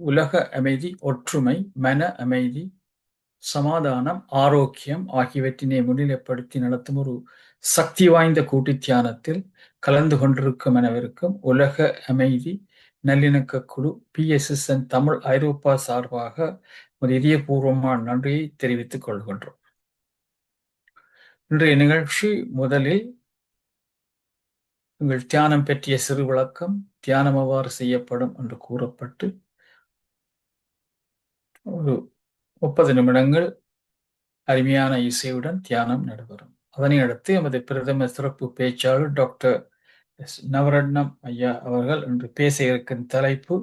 உலக அமைதி, ஒற்றுமை, மன அமைதி, சமாதானம், ஆரோக்கியம் ஆகியவற்றினை முன்னிலைப்படுத்தி நடத்தும் ஒரு சக்தி வாய்ந்த கூட்டு தியானத்தில் கலந்து கொண்டிருக்கும் அனைவருக்கும் உலக அமைதி நல்லிணக்க குழு PSSN தமிழ் ஐரோப்பா சார்பாக ஒரு இதயபூர்வமான நன்றியை தெரிவித்துக் கொள்கின்றோம். இன்றைய நிகழ்ச்சி முதலில் உங்கள் தியானம் பற்றிய சிறு விளக்கம், தியானம் எவ்வாறு செய்யப்படும் என்று கூறப்பட்டு ஒரு 30 நிமிடங்கள் அருமையான இசையுடன் தியானம் நடைபெறும். அதனை அடுத்து எமது பிரதம சிறப்பு பேச்சாளர் டாக்டர் நவரட்னம் ஐயா அவர்கள் இன்று பேச இருக்கும் தலைப்பு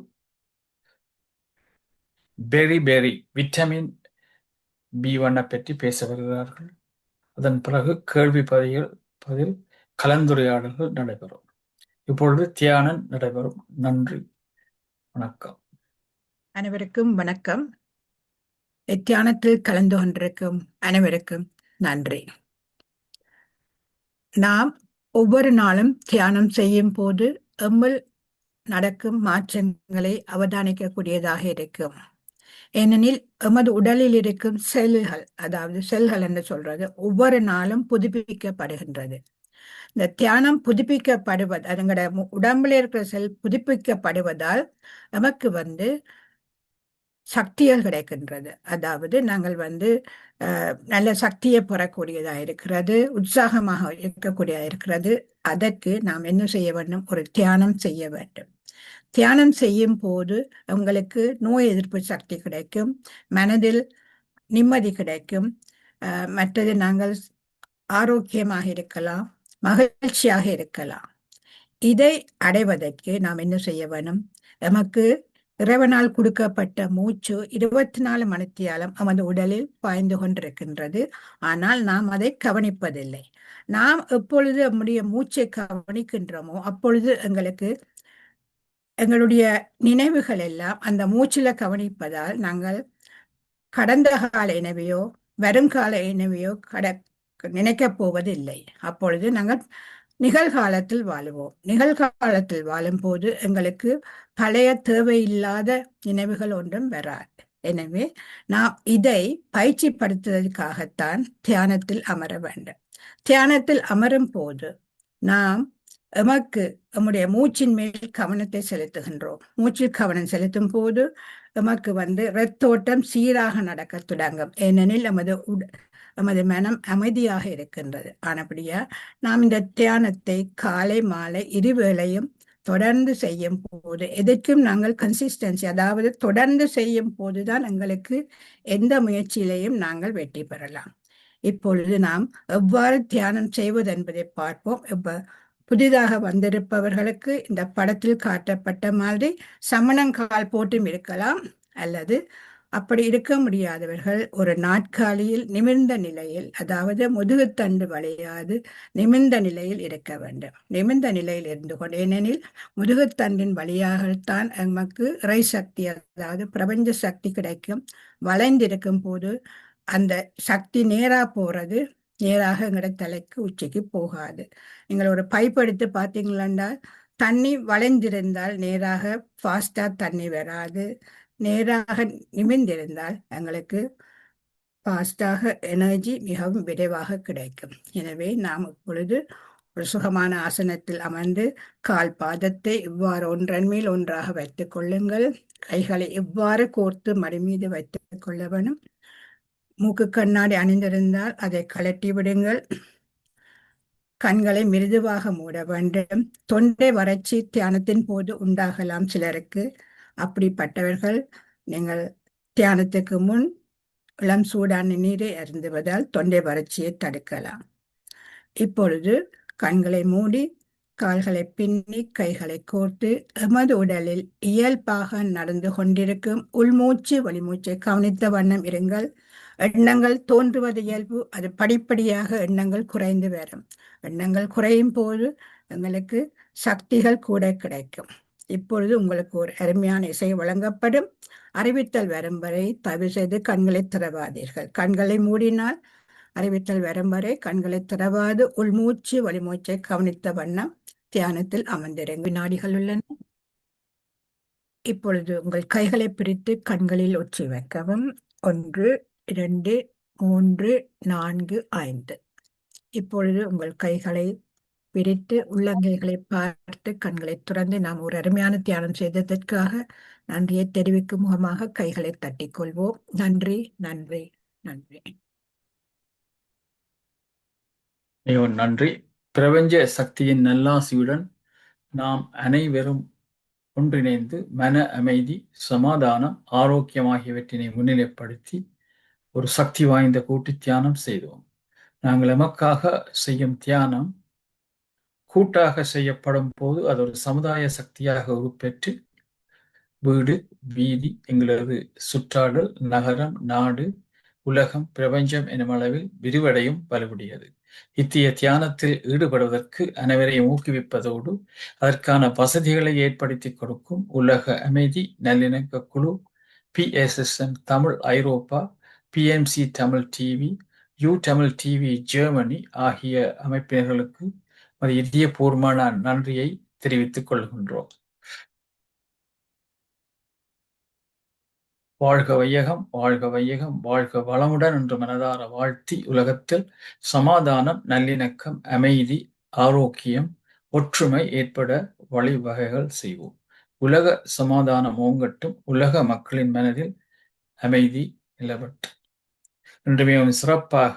பெரி விட்டமின் B1 பற்றி பேச வருகிறார்கள். அதன் பிறகு கேள்வி பதில் கலந்துரையாடல்கள் நடைபெறும். இப்பொழுது தியானம் நடைபெறும். நன்றி, வணக்கம். அனைவருக்கும் வணக்கம். தியானத்தில் கலந்து கொண்டிருக்கும் அனைவருக்கும் நன்றி. நாம் ஒவ்வொரு நாளும் தியானம் செய்யும் போது எம்மில் நடக்கும் மாற்றங்களை அவதானிக்கக்கூடியதாக இருக்கும். ஏனெனில் எமது உடலில் இருக்கும் செல்கள், அதாவது செல்கள் என்று சொல்றது, ஒவ்வொரு நாளும் புதுப்பிக்கப்படுகின்றது. இந்த தியானம் புதுப்பிக்கப்படுவது, அதுங்களோட உடம்புல இருக்கிற செல் புதுப்பிக்கப்படுவதால் நமக்கு சக்திகள் கிடைக்கின்றது. அதாவது நாங்கள் நல்ல சக்தியை பெறக்கூடியதா இருக்கிறது, உற்சாகமாக இருக்கக்கூடியதா இருக்கிறது. அதற்கு நாம் என்ன செய்ய வேண்டும்? ஒரு தியானம் செய்ய வேண்டும். தியானம் செய்யும் போது உங்களுக்கு நோய் எதிர்ப்பு சக்தி கிடைக்கும், மனதில் நிம்மதி கிடைக்கும், மற்றது நாங்கள் ஆரோக்கியமாக இருக்கலாம், மகிழ்ச்சியாக இருக்கலாம். இதை அடைவதற்கு நாம் என்ன செய்ய வேண்டும்? நமக்கு இறைவனால் கொடுக்கப்பட்ட மூச்சு 24 மணித்தியாலம் நமது உடலில் பாய்ந்து கொண்டிருக்கின்றது. ஆனால் நாம் அதை கவனிப்பதில்லை. நாம் எப்பொழுது நம்முடைய மூச்சை கவனிக்கின்றோமோ அப்பொழுது எங்களுடைய நினைவுகள் எல்லாம் அந்த மூச்சில கவனிப்பதால் நாங்கள் கடந்த கால இனவையோ வருங்கால இனவையோ நினைக்கப் போவதில்லை. அப்பொழுது நாங்கள் நிகழ்காலத்தில் வாழுவோம். நிகழ்காலத்தில் வாழும் போது எங்களுக்கு பழைய தேவையில்லாத நினைவுகள் ஒன்றும் வராது. எனவே நாம் இதை பயிற்சிப்படுத்துவதற்காகத்தான் தியானத்தில் அமர வேண்டும். தியானத்தில் அமரும் போது நாம் நம்முடைய மூச்சின் மேல் கவனத்தை செலுத்துகின்றோம். மூச்சில் கவனம் செலுத்தும் போது நமக்கு இரத்தோட்டம் சீராக நடக்க தொடங்கும். ஏனெனில் நமது மனம் அமைதியாக இருக்கின்றது. ஆனபடியா நாம் இந்த தியானத்தை காலை மாலை இருவேளையும் தொடர்ந்து செய்யும் போது, எதற்கும் நாங்கள் கன்சிஸ்டன்சி, அதாவது தொடர்ந்து செய்யும் போதுதான் எங்களுக்கு எந்த முயற்சியிலையும் நாங்கள் வெற்றி பெறலாம். இப்பொழுது நாம் எவ்வாறு தியானம் செய்வது என்பதை பார்ப்போம். புதிதாக வந்திருப்பவர்களுக்கு இந்த படத்தில் காட்டப்பட்ட மாதிரி சமணங்கால் போட்டும் இருக்கலாம், அல்லது அப்படி இருக்க முடியாதவர்கள் ஒரு நாற்காலியில் நிமிர்ந்த நிலையில், அதாவது முதுகுத்தண்டு வளையாது நிமிர்ந்த நிலையில் இருக்க வேண்டும். நிமிர்ந்த நிலையில் இருந்து கொண்டு, ஏனெனில் முதுகுத்தண்டின் வழியாகத்தான் நமக்கு இறை சக்தி, அதாவது பிரபஞ்ச சக்தி கிடைக்கும். வளைந்திருக்கும் போது அந்த சக்தி நேராக எங்களோட தலைக்கு உச்சிக்கு போகாது. நீங்கள் ஒரு பைப் எடுத்து பார்த்தீங்களா, தண்ணி வளைந்திருந்தால் நேராக ஃபாஸ்டா தண்ணி வராது. நேராக நிமிர்ந்திருந்தால் எங்களுக்கு ஃபாஸ்டாக எனர்ஜி மிகவும் விரைவாக கிடைக்கும். எனவே நாம் இப்பொழுது ஒரு சுகமான ஆசனத்தில் அமர்ந்து கால் பாதத்தை இவ்வாறு ஒன்றன் மேல் ஒன்றாக வைத்துக் கொள்ளுங்கள். கைகளை இவ்வாறு கோர்த்து மடி மீது வைத்துக் கொள்ள வேண்டும். மூக்கு கண்ணாடி அணிந்திருந்தால் அதை கழட்டி விடுங்கள். கண்களை மிருதுவாக மூட வேண்டும். தொண்டை வறட்சி தியானத்தின் போது உண்டாகலாம் சிலருக்கு. அப்படிப்பட்டவர்கள் நீங்கள் தியானத்துக்கு முன் இளம் சூடான நீரை அருந்துவதால் தொண்டை வறட்சியை தடுக்கலாம். இப்பொழுது கண்களை மூடி கால்களை பின்னி கைகளை கோர்த்து எமது உடலில் இயல்பாக நடந்து கொண்டிருக்கும் உள்மூச்சு வெளிமூச்சை கவனித்த வண்ணம் இருங்கள். எண்ணங்கள் தோன்றுவது இயல்பு. அது படிப்படியாக எண்ணங்கள் குறைந்து வரும். எண்ணங்கள் குறையும் போது எங்களுக்கு சக்திகள் கூட கிடைக்கும். இப்பொழுது உங்களுக்கு ஒரு அருமையான இசை வழங்கப்படும். அறிவித்தல் வரும் வரை தயவு செய்து கண்களை திறவாதீர்கள். கண்களை மூடினால் அறிவித்தல் வரும் வரை கண்களை திறவாது உள்மூச்சு வெளிமூச்சை கவனித்த வண்ணம் தியானத்தில் அமர்ந்திருங்க. வினாடிகள் உள்ளன. இப்பொழுது உங்கள் கைகளை பிரித்து கண்களில் ஒற்றி வைக்கவும். 1, 2, 3, 4, 5. இப்பொழுது உங்கள் கைகளை பிரித்து உள்ளங்கைகளை பார்த்து கண்களை துறந்து நாம் ஒரு அருமையான தியானம் செய்ததற்காக நன்றியை தெரிவிக்கும் முகமாக கைகளை தட்டிக் கொள்வோம். நன்றி, நன்றி, நன்றி. மிகவும் நன்றி. பிரபஞ்ச சக்தியின் நல்லாசியுடன் நாம் அனைவரும் ஒன்றிணைந்து மன அமைதி, சமாதானம், ஆரோக்கியம் ஆகியவற்றினை முன்னிலைப்படுத்தி ஒரு சக்தி வாய்ந்த கூட்டு தியானம் செய்தோம். நாங்கள் எமக்காக செய்யும் தியானம் கூட்டாக செய்யப்படும் போது அது ஒரு சமுதாய சக்தியாக உருப்பெற்று வீடு, வீதி, எங்களது சுற்றாடல், நகரம், நாடு, உலகம், பிரபஞ்சம் எனும் அளவில் விரிவடையும் வலுவுடையது. இத்தகைய தியானத்தில் ஈடுபடுவதற்கு அனைவரையும் ஊக்குவிப்பதோடு அதற்கான வசதிகளை ஏற்படுத்தி கொடுக்கும் உலக அமைதி நல்லிணக்க குழு, PSSM Tamil Europe, PMC Tamil TV, you Tamil TV Germany ஆகிய அமைப்பினர்களுக்கு ஒரு இதயபூர்வமான நன்றியை தெரிவித்துக் கொள்கின்றோம். வாழ்க வையகம், வாழ்க வையகம், வாழ்க வளமுடன் என்று மனதார வாழ்த்தி உலகத்தில் சமாதானம், நல்லிணக்கம், அமைதி, ஆரோக்கியம், ஒற்றுமை ஏற்பட வழிவகைகள் செய்வோம். உலக சமாதானம் ஓங்கட்டும், உலக மக்களின் மனதில் அமைதி நிலவட்டும். இன்று மிகவும் சிறப்பாக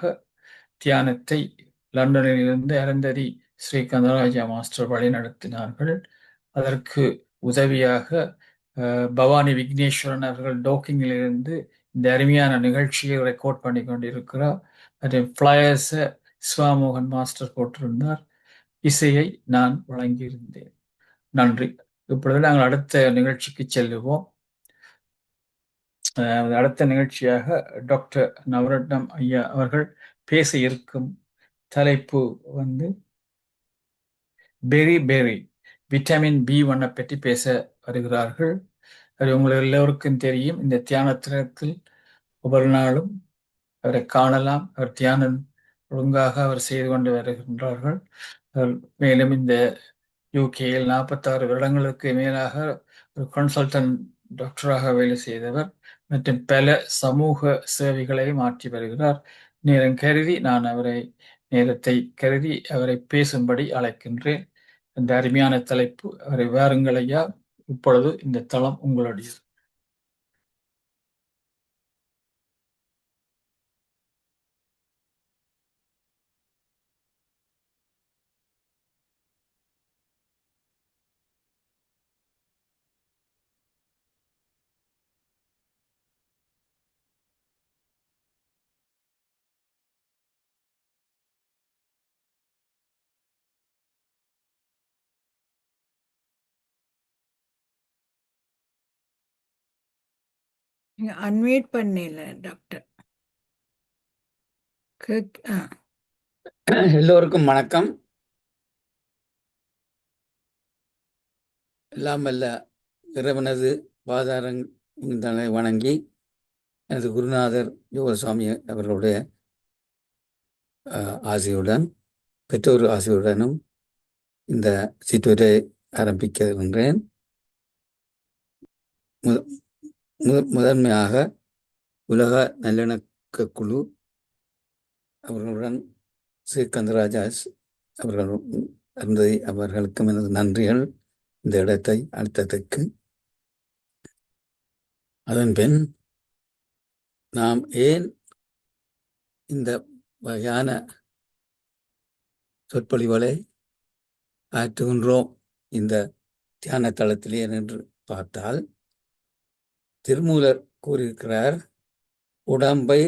தியானத்தை லண்டனில் இருந்து அருந்ததி ஸ்ரீகந்தராஜா மாஸ்டர் வழி நடத்தினார்கள். அதற்கு உதவியாக பவானி விக்னேஸ்வரன் அவர்கள் டோக்கிங்கில் இருந்து இந்த அருமையான நிகழ்ச்சியை ரெக்கார்ட் பண்ணி கொண்டிருக்கிறார். மற்றும் ஃபிளையர்ஸை சிவாமோகன் மாஸ்டர் போட்டிருந்தார். இசையை நான் வழங்கியிருந்தேன். நன்றி. இப்பொழுது நாங்கள் அடுத்த நிகழ்ச்சிக்கு செல்லுவோம். அடுத்த நிகழ்ச்சியாக டாக்டர் நவரத்னம் ஐயா அவர்கள் பேச இருக்கும் தலைப்பு பெரி விட்டமின் B1 பற்றி பேச வருகிறார்கள். அது உங்களுக்கு எல்லோருக்கும் தெரியும். இந்த தியானத்தில் ஒவ்வொரு நாளும் அவரை காணலாம். அவர் தியானம் ஒழுங்காக அவர் செய்து கொண்டு வருகின்றார்கள். மேலும் இந்த யூகேயில் 46 வருடங்களுக்கு மேலாக ஒரு கன்சல்டன்ட் டாக்டராக வேலை செய்தவர் மற்றும் பல சமூக சேவைகளை மாற்றி வருகிறார். நேரத்தை கருதி அவரை பேசும்படி அழைக்கின்றேன். இந்த அருமையான தலைப்பு. அவரை வாருங்கள் ஐயா. இப்பொழுது இந்த தளம் உங்களுடையது. நீங்க அன்மியூட் பண்ணல டாக்டர். எல்லோருக்கும் வணக்கம். எல்லாம் வல்ல இறைவனது பாதாரங்களை வணங்கி எனது குருநாதர் யோகசாமி அவர்களுடைய ஆசையுடன், பெற்றோர் ஆசையுடனும் இந்த சிற்றுரை ஆரம்பிக்கின்றேன். முதன்மையாக உலக நல்லிணக்க குழு அவர்களுடன் ஸ்ரீகந்தராஜா அவர்களுக்கும் எனது நன்றிகள் இந்த இடத்தை அளித்ததற்கு. அதன்பின் நாம் ஏன் இந்த வகையான சொற்பொழிவுகளை ஆற்றுகின்றோம் இந்த தியான தளத்திலே என்று பார்த்தால், திருமூலர் கூறியிருக்கிறார், உடம்பை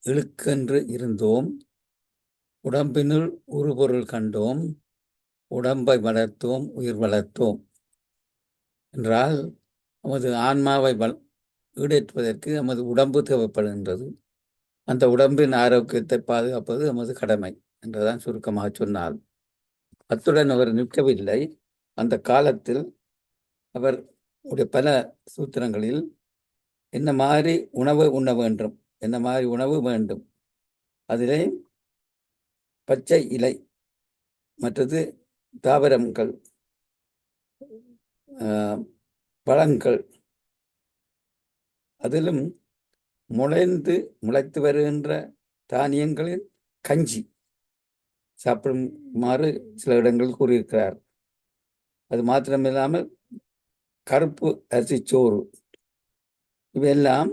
இழுக்கென்று இருந்தோம், உடம்பினுள் உருபொருள் கண்டோம், உடம்பை வளர்த்தோம், உயிர் வளர்த்தோம் என்றால் நமது ஆன்மாவை ஈடேற்றுவதற்கு நமது உடம்பு தேவைப்படுகின்றது. அந்த உடம்பின் ஆரோக்கியத்தை பாதுகாப்பது நமது கடமை என்றுதான் சுருக்கமாக சொன்னால். அத்துடன் அவர் நிற்கவில்லை. அந்த காலத்தில் அவர் பல சூத்திரங்களில் என்ன மாதிரி உணவு உண்ண வேண்டும், என்ன மாதிரி உணவு வேண்டும், அதிலே பச்சை இலை, மற்றது தாவரங்கள், பழங்கள், அதிலும் முளைத்து வருகின்ற தானியங்களின் கஞ்சி சாப்பிடுமாறு சில இடங்களில் கூறியிருக்கிறார். அது மாத்திரமில்லாமல் கருப்பு அரிசிச்சோறு இவையெல்லாம்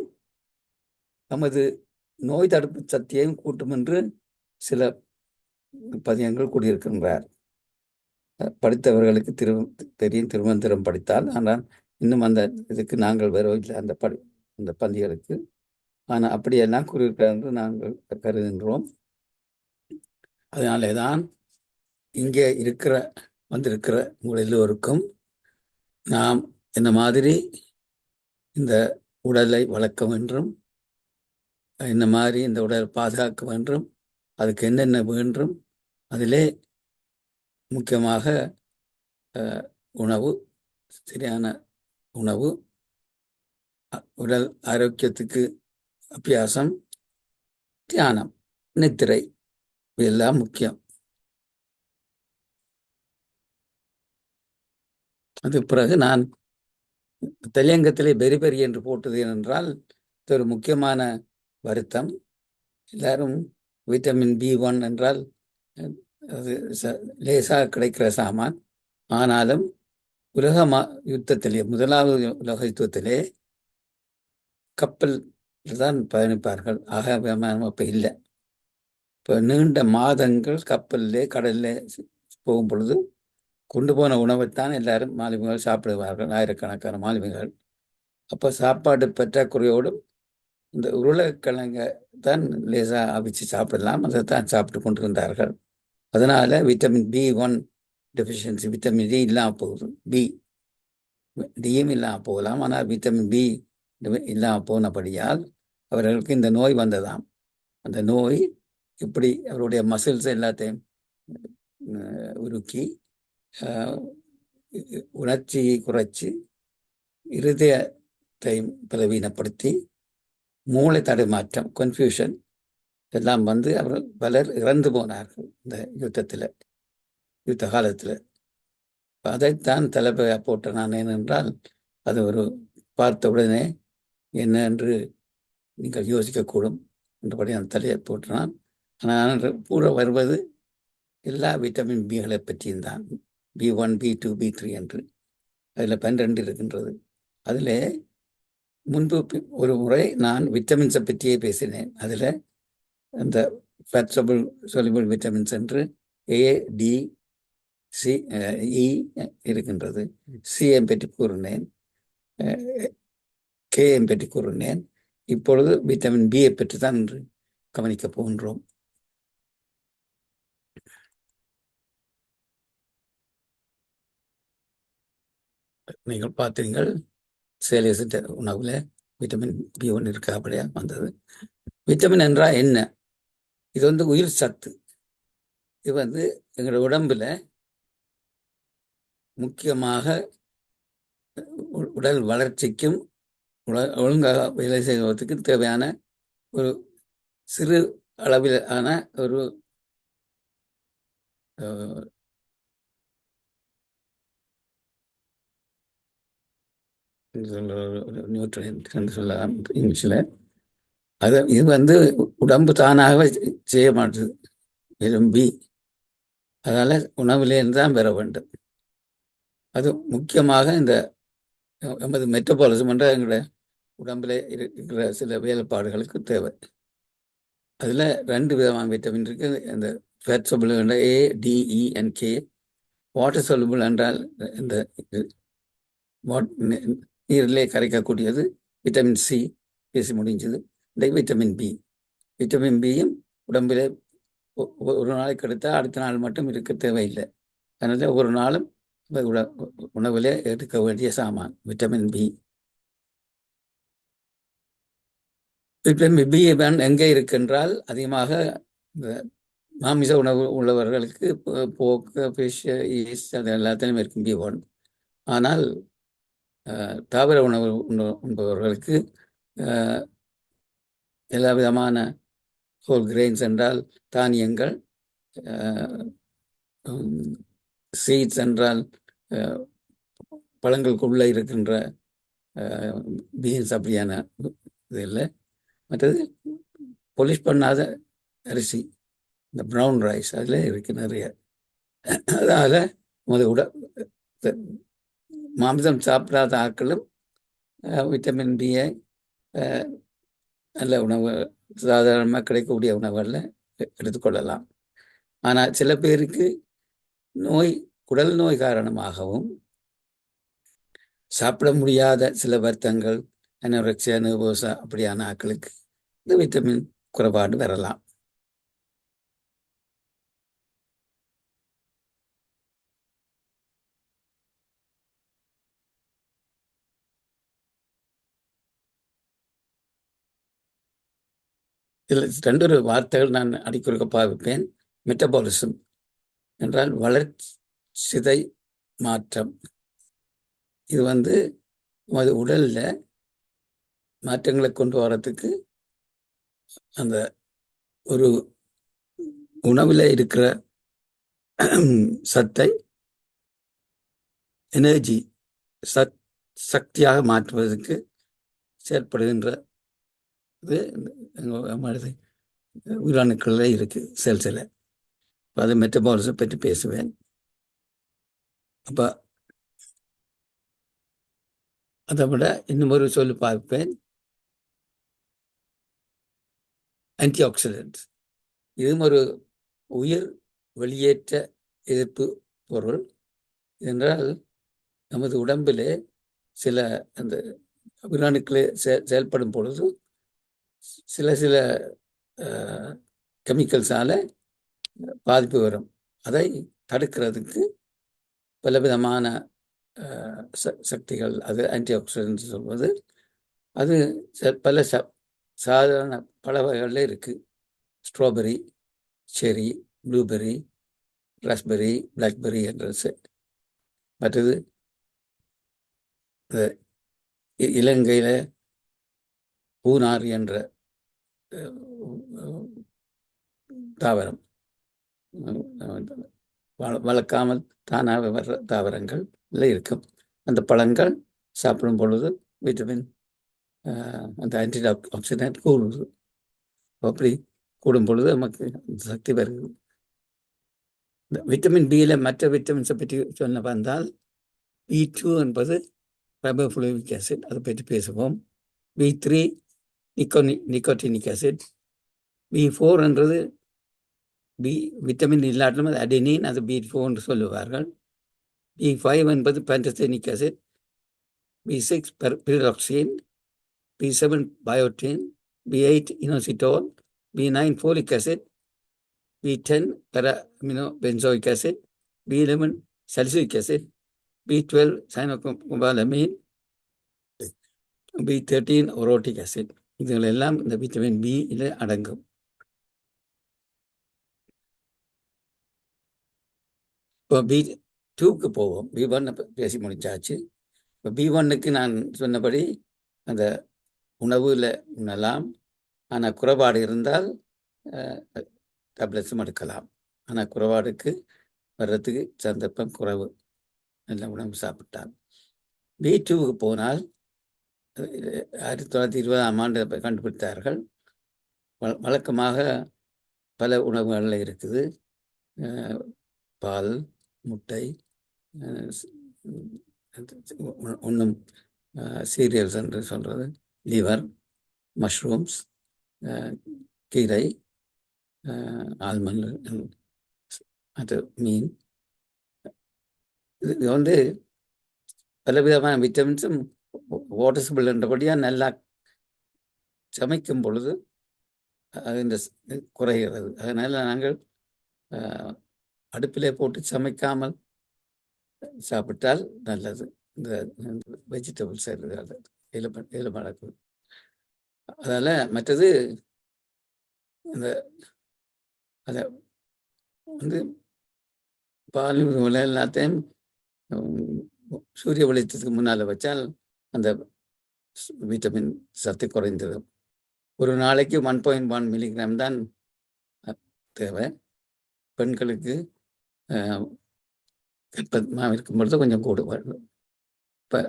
நமது நோய் தடுப்பு சக்தியையும் கூட்டும் என்று சில பதியங்கள் கூறியிருக்கின்றார். படித்தவர்களுக்கு தெரியும், திருமந்திரம் படித்தால். ஆனால் இன்னும் அந்த இதுக்கு நாங்கள் வரவில்லை, அந்த பந்திகளுக்கு. ஆனால் அப்படியெல்லாம் கூறியிருக்கிறார் என்று நாங்கள் கருதுகின்றோம். அதனாலே தான் இங்கே வந்திருக்கிற உங்கள் எல்லோருக்கும் நாம் இந்த மாதிரி இந்த உடலை வளர்க்க வேண்டும், இந்த மாதிரி இந்த உடலை பாதுகாக்க வேண்டும், அதுக்கு என்னென்ன வேண்டும், அதிலே முக்கியமாக உணவு, சரியான உணவு, உடல் ஆரோக்கியத்துக்கு அபியாசம், தியானம், நித்திரை, இதெல்லாம் முக்கியம். அது பிறகு நான் தலையங்கத்திலே பெரி என்று போட்டது ஏனென்றால் இது ஒரு முக்கியமான வருத்தம். எல்லாரும் விட்டமின் B1 என்றால் அது லேசாக கிடைக்கிற சாமான். ஆனாலும் உலக யுத்தத்திலே, முதலாவது உலக யுத்தத்திலே கப்பல் தான் பயணிப்பார்கள். ஆக விமானம் அப்போ இல்லை. இப்போ நீண்ட மாதங்கள் கப்பலிலே கடலிலே போகும் பொழுது கொண்டு போன உணவைத்தான் எல்லாரும் மாலுமிகள் சாப்பிடுவார்கள், ஆயிரக்கணக்கான மாலுமிகள். அப்போ சாப்பாடு பற்றாக்குறையோடும் இந்த உருளைக்கிழங்க தான் லேசாக அவிச்சு சாப்பிடலாம், அதை தான் சாப்பிட்டு கொண்டிருந்தார்கள். அதனால vitamin B1 deficiency, vitamin D இல்லாமல் போகுது. டியும் இல்லாமல் போகலாம், ஆனால் விட்டமின் பி இல்லாமல் போனபடியால் அவர்களுக்கு இந்த நோய் வந்ததாம். அந்த நோய் இப்படி அவருடைய மசில்ஸ் எல்லாத்தையும் உருக்கி உணர்ச்சியை குறைச்சி இருதயத்தை பலவீனப்படுத்தி மூளை தடுமாற்றம், கன்ஃபியூஷன் எல்லாம் வந்து அவர்கள் பலர் இறந்து போனார்கள் இந்த யுத்த காலத்தில். அதைத்தான் தலைப்பையாக போட்ட நான். ஏனென்றால் அது ஒரு பார்த்த உடனே என்ன என்று நீங்கள் யோசிக்கக்கூடும் என்றபடி அந்த தலையை போட்டினான். ஆனால் கூட வருவது எல்லா விட்டமின் பிகளை பற்றியும் தான். B1, B2, B3 என்று அதில் 12 இருக்கின்றது. அதில் முன்பு ஒரு முறை நான் விட்டமின்ஸை பற்றியே பேசினேன். அதில் அந்த ஃபேட் சொலுபிள் விட்டமின்ஸ் என்று A, D, C, E இருக்கின்றது. சியை பற்றி கூறினேன், Kயை பற்றி கூறினேன். இப்பொழுது விட்டமின் பியை பற்றி தான் இன்று கவனிக்கப் போகின்றோம். நீங்கள் பார்த்தீங்கள் சேலியசிட்ட உணவுல விட்டமின் B1 இருக்காபடியா வந்தது. விட்டமின் என்றால் என்ன? இது வந்து உயிர் சத்து. இது வந்து எங்களோட உடம்புல முக்கியமாக உடல் வளர்ச்சிக்கும் ஒழுங்காக வேலை செய்வதற்கு தேவையான ஒரு சிறு அளவிலான ஒரு நியூட்ரியன்ட் என்று சொல்லலாம் இங்கிலீஷில். இது வந்து உடம்பு தானாக செய்ய மாட்டுது, விரும்பி. அதனால் உணவிலேருந்து தான் பெற வேண்டும். அது முக்கியமாக இந்த நமது மெட்டபாலிசம் என்ற எங்களுடைய உடம்பில் இருக்கிற சில வேலைப்பாடுகளுக்கு தேவை. அதில் 2 விதமான விட்டமின் இருக்குது. இந்த ஃபேட் சொலுபிள் என்ற A, D, E and K. Water soluble என்றால் இந்த நீரிலே கரைக்கக்கூடியது விட்டமின் C, பேசி முடிஞ்சது. இந்த விட்டமின் B. விட்டமின் பியும் உடம்பிலே ஒரு நாளைக்கு எடுத்தால் அடுத்த நாள் மட்டும் இருக்க தேவையில்லை. அதனால் ஒரு நாளும் உணவிலே எடுக்க வேண்டிய சாமான் விட்டமின் பி. விட்டமின் பி எங்கே இருக்கின்றால் அதிகமாக இந்த மாமிச உணவு உள்ளவர்களுக்கு போக்கு, ஃபிஷ், ஈஸ்ட் அது எல்லாத்திலும் இருக்கும் B1. ஆனால் தாவர உணவு உண்பவர்களுக்கு எல்லா விதமான ஹோல் கிரெயின்ஸ் என்றால் தானியங்கள், சீட்ஸ் என்றால் பழங்களுக்குள்ளே இருக்கின்ற பீன்ஸ் அப்படியான இது இல்லை. மற்றது பொலிஷ் பண்ணாத அரிசி, இந்த ப்ரௌன் ரைஸ், அதில் இருக்கு நிறைய. அதனால் மாமிசம் சாப்பிடாத ஆட்களும் விட்டமின் பியை நல்ல உணவு, சாதாரணமாக கிடைக்கக்கூடிய உணவுகளில் எடுத்துக்கொள்ளலாம். ஆனால் சில பேருக்கு குடல் நோய் காரணமாகவும் சாப்பிட முடியாத சில வருத்தங்கள், அனோரெக்சியா நர்வோசா அப்படியான ஆட்களுக்கு இந்த விட்டமின் குறைபாடு வரலாம். இதில் 2 வார்த்தைகள் நான் அடிக்கொடுக்க பாவிப்பேன். மெட்டபாலிசம் என்றால் வளர்சிதை மாற்றம். இது நமது உடல்ல மாற்றங்களை கொண்டு வரத்துக்கு அந்த ஒரு உணவில் இருக்கிற சத்தை எனர்ஜி சக்தியாக மாற்றுவதற்கு செயற்படுகின்ற உயிரணுக்களில் இருக்கு, செல்ஸில். அது மெட்டபாலிசம் பற்றி பேசுவேன். அப்போ அதை விட இன்னும் ஒரு சொல்லி பார்ப்பேன், ஆன்டி ஆக்சிடென்ட்ஸ். இதுவும் ஒரு உயிர் வெளியேற்ற எதிர்ப்பு பொருள். என்றால் நமது உடம்பிலே சில அந்த உயிரணுக்களை செயல்படும் பொழுது சில கெமிக்கல்ஸால பாதிப்பு வரும். அதை தடுக்கிறதுக்கு பலவிதமான சக்திகள், அது ஆன்டி ஆக்சிடென்ட் சொல்வது. அது பல சாதாரண பல வகைகளில் இருக்குது. ஸ்ட்ராபெரி, செரி, ப்ளூபெரி, ராஸ்பெரி, பிளாக்பெரி என்ற. மற்றது இலங்கையில் பூனார் என்ற தாவரம், வளர்க்காமல் தானாக வர்ற தாவரங்கள் இருக்கும். அந்த பழங்கள் சாப்பிடும் பொழுது விட்டமின் அந்த ஆன்டி ஆக்சிடென்ட் கூடுது. அப்படி கூடும் பொழுது நமக்கு சக்தி வருது. இந்த விட்டமின் பியில் மற்ற விட்டமின்ஸை பற்றி சொல்ல வந்தால், B2 என்பது ரைபோஃப்ளூவிக் ஆசிட், அதை பற்றி பேசுவோம். B3 nicotinic acid. B4 என்றது விட்டமின் இல்லாட்டிலும் அது அடெனின், அது B4 என்று சொல்லுவார்கள். B5 என்பது pantothenic acid. B6 pyridoxine. B7 biotin. B8 inositol. B9 folic acid. B10 para amino benzoic acid. B11 salicylic acid. B12 cyanocobalamin. B13 orotic acid. இதுகள் எல்லாம் இந்த vitamin பியில் அடங்கும். இப்போ B2க்கு போவோம். B1 பேசி முடிச்சாச்சு. இப்போ B1க்கு நான் சொன்னபடி அந்த உணவில் உண்ணலாம். ஆனால் குறைபாடு இருந்தால் டேப்லெட்ஸும் எடுக்கலாம். ஆனால் குறைபாடுக்கு வர்றதுக்கு சந்தர்ப்பம் குறைவு, நல்ல உணவு சாப்பிட்டால். B2க்கு போனால் 1920ஆம் ஆண்டு கண்டுபிடித்தார்கள். வழக்கமாக பல உணவுகளில் இருக்குது. பால், முட்டை, ஒன்றும் சீரியல்ஸ் என்று சொல்கிறது, லிவர், மஷ்ரூம்ஸ், கீரை, ஆல்மண்ட், அது மீன். இது பலவிதமான விட்டமின்ஸும் வாட்டர்ஸபிள் என்றபடியாக நல்லா சமைக்கும் பொழுது அது இந்த குறைகிறது. அதனால் நாங்கள் அடுப்பிலே போட்டு சமைக்காமல் சாப்பிட்டால் நல்லது. இந்த வெஜிடபிள்ஸ் இதில் மடக்கு. அதால் மற்றது அதை பால் எல்லாத்தையும் சூரிய வெளிச்சத்துக்கு முன்னால் வச்சால் அந்த விட்டமின் சத்து குறைந்தது. ஒரு நாளைக்கு 1.1 மில்லிகிராம் தான் தேவை. பெண்களுக்கு கர்ப்பமாக இருக்கும் பொழுது கொஞ்சம் கூடுவார்கள். இப்போ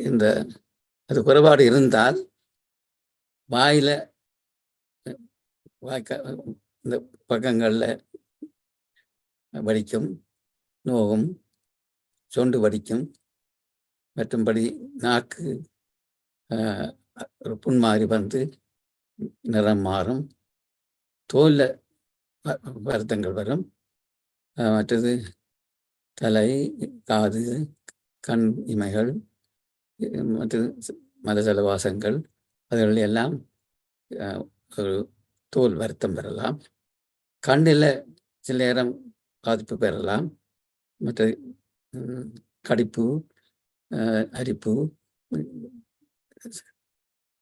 இந்த அது குறைபாடு இருந்தால் வாயில இந்த பக்கங்களில் வடிக்கும், நோகும், சொண்டு வடிக்கும், மற்றும்படி நாக்கு ஒரு புண் மாதிரி வந்து நிறம் மாறும், தோலில் வருத்தங்கள் வரும். மற்றது தலை, காது, கண் இமைகள், மற்றது மலஜல வாசங்கள், அதுகள் எல்லாம் ஒரு தோல் வருத்தம் பெறலாம். கண்ணில் சில நேரம் பாதிப்பு பெறலாம். மற்ற கடிப்பு, அரிப்பு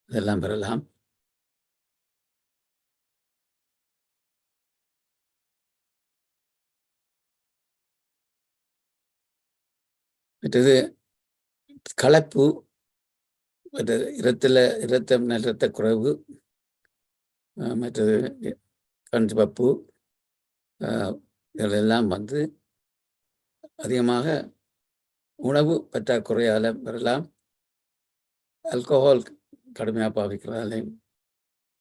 இதெல்லாம் பெறலாம். மற்றது களைப்பு, இரத்த குறைவு, மற்றது கண் சிவப்பு, இதெல்லாம் வந்து அதிகமாக உணவு பற்றாக்குறையால் பெறலாம். ஆல்கோஹால் கடுமையாக பாவிக்கிறதாலையும்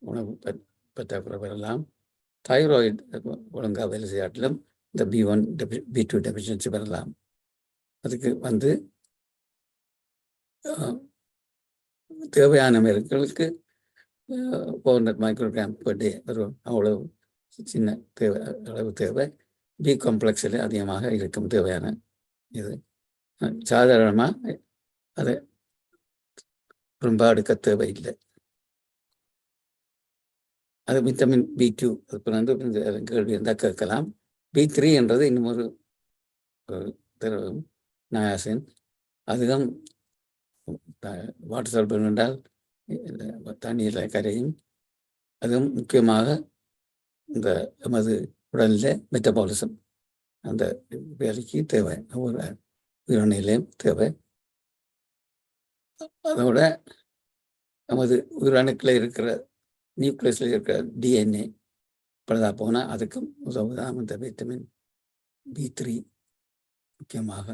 உணவு பற்றாக்குறை பெறலாம். தைராய்டு ஒழுங்காக வேலை செய்யாட்டிலும் இந்த B1 B2 டெஃபிஷியன்சி பெறலாம். அதுக்கு வந்து தேவையான மருந்துகளுக்கு 400 மைக்ரோகிராம் per day வரும். அவ்வளவு சின்ன அளவு தேவை. பி காம்ப்ளெக்ஸில் அதிகமாக இருக்கும் தேவையான இது. சாதாரணமாக அதை ரொம்ப எடுக்க தேவையில்லை. அது விட்டமின் B2 அதுக்கு வந்து கேள்வி இருந்தால் கேட்கலாம். B3 என்றது இன்னும் ஒரு நயாசின். அதுவும் வாட்டர் சால்பன் என்றால் தண்ணீரில் கரையும். அதுவும் முக்கியமாக இந்த நமது உடலில் மெட்டபாலிசம் அந்த வேலைக்கு தேவை, ஒவ்வொரு உயிரணுலையும் தேவை. அதோட நமது உயிரணுக்களில் இருக்கிற நியூக்ளியஸில் இருக்கிற DNA பழுதாக போனால் அதுக்கும் உதவுதான் இந்த விட்டமின் B3 முக்கியமாக.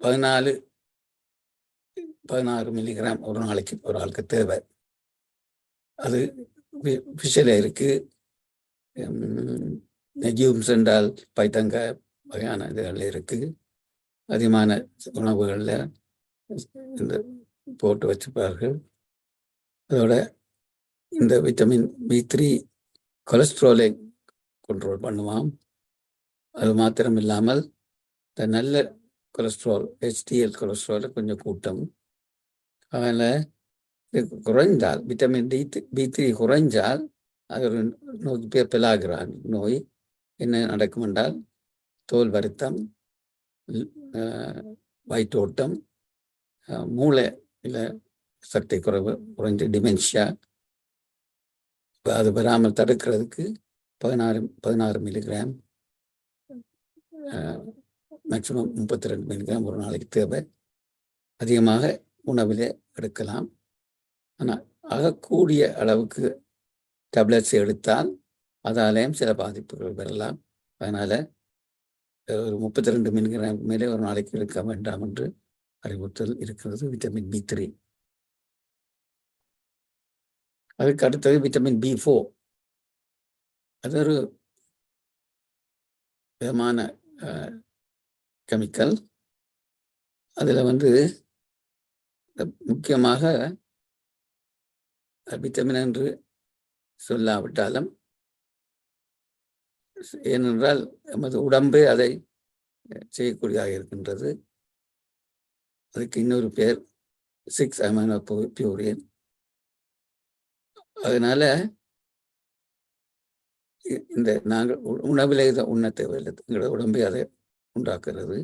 16 மில்லிகிராம் ஒரு நாளைக்கு ஒரு ஆளுக்கு தேவை. அது ஃபிஷ்ஷில் இருக்கு. லெக்யூம்ஸ் என்றால் பைத்தங்க வகையான இதுகளில் இருக்கு. அதிகமான உணவுகளில் இந்த போட்டு வச்சுப்பார்கள். அதோட இந்த விட்டமின் B3 கொலஸ்ட்ராலை கண்ட்ரோல் பண்ணுவான். அது மாத்திரம் இல்லாமல் இந்த நல்ல கொலஸ்ட்ரால் HDL கொலஸ்ட்ராலை கொஞ்சம் கூட்டம். அதில் குறைந்தால் விட்டமின் B3 குறைஞ்சால் அது ஒரு நோய் பேர் பெலாகிரான் நோய். என்ன நடக்கும் என்றால் தோல் வருத்தம், வயிற்றோட்டம், மூளை இல்லை சக்தி குறைவு, குறைஞ்ச டிமென்ஷியா. அது வராமல் தடுக்கிறதுக்கு 16 மில்லிகிராம் மேக்சிமம் 32 மில்லிகிராம் ஒரு நாளைக்கு தேவை. அதிகமாக உணவிலே எடுக்கலாம். ஆனால் ஆகக்கூடிய அளவுக்கு டேப்லெட்ஸ் எடுத்தால் அதாலேயும் சில பாதிப்புகள் வரலாம். அதனால் ஒரு 32 மில்லிகிராம் மேலே ஒரு நாளைக்கு எடுக்க வேண்டாம் என்று அறிவுறுத்தல் இருக்கிறது விட்டமின் B3. அதுக்கு அடுத்தது விட்டமின் B4. அது ஒரு விதமான கெமிக்கல். அதில் வந்து முக்கியமாக விட்டமின் என்று சொல்லாவிட்டாலும், ஏனென்றால் நமது உடம்பே அதை செய்யக்கூடியதாக இருக்கின்றது. அதுக்கு இன்னொரு பேர் 6-அமினோபியூரின். அதனால இந்த நாங்கள் உணவிலே இதை உண்ண தேவையில்லை, எங்களோட உடம்பே அதை உண்டாக்குறது.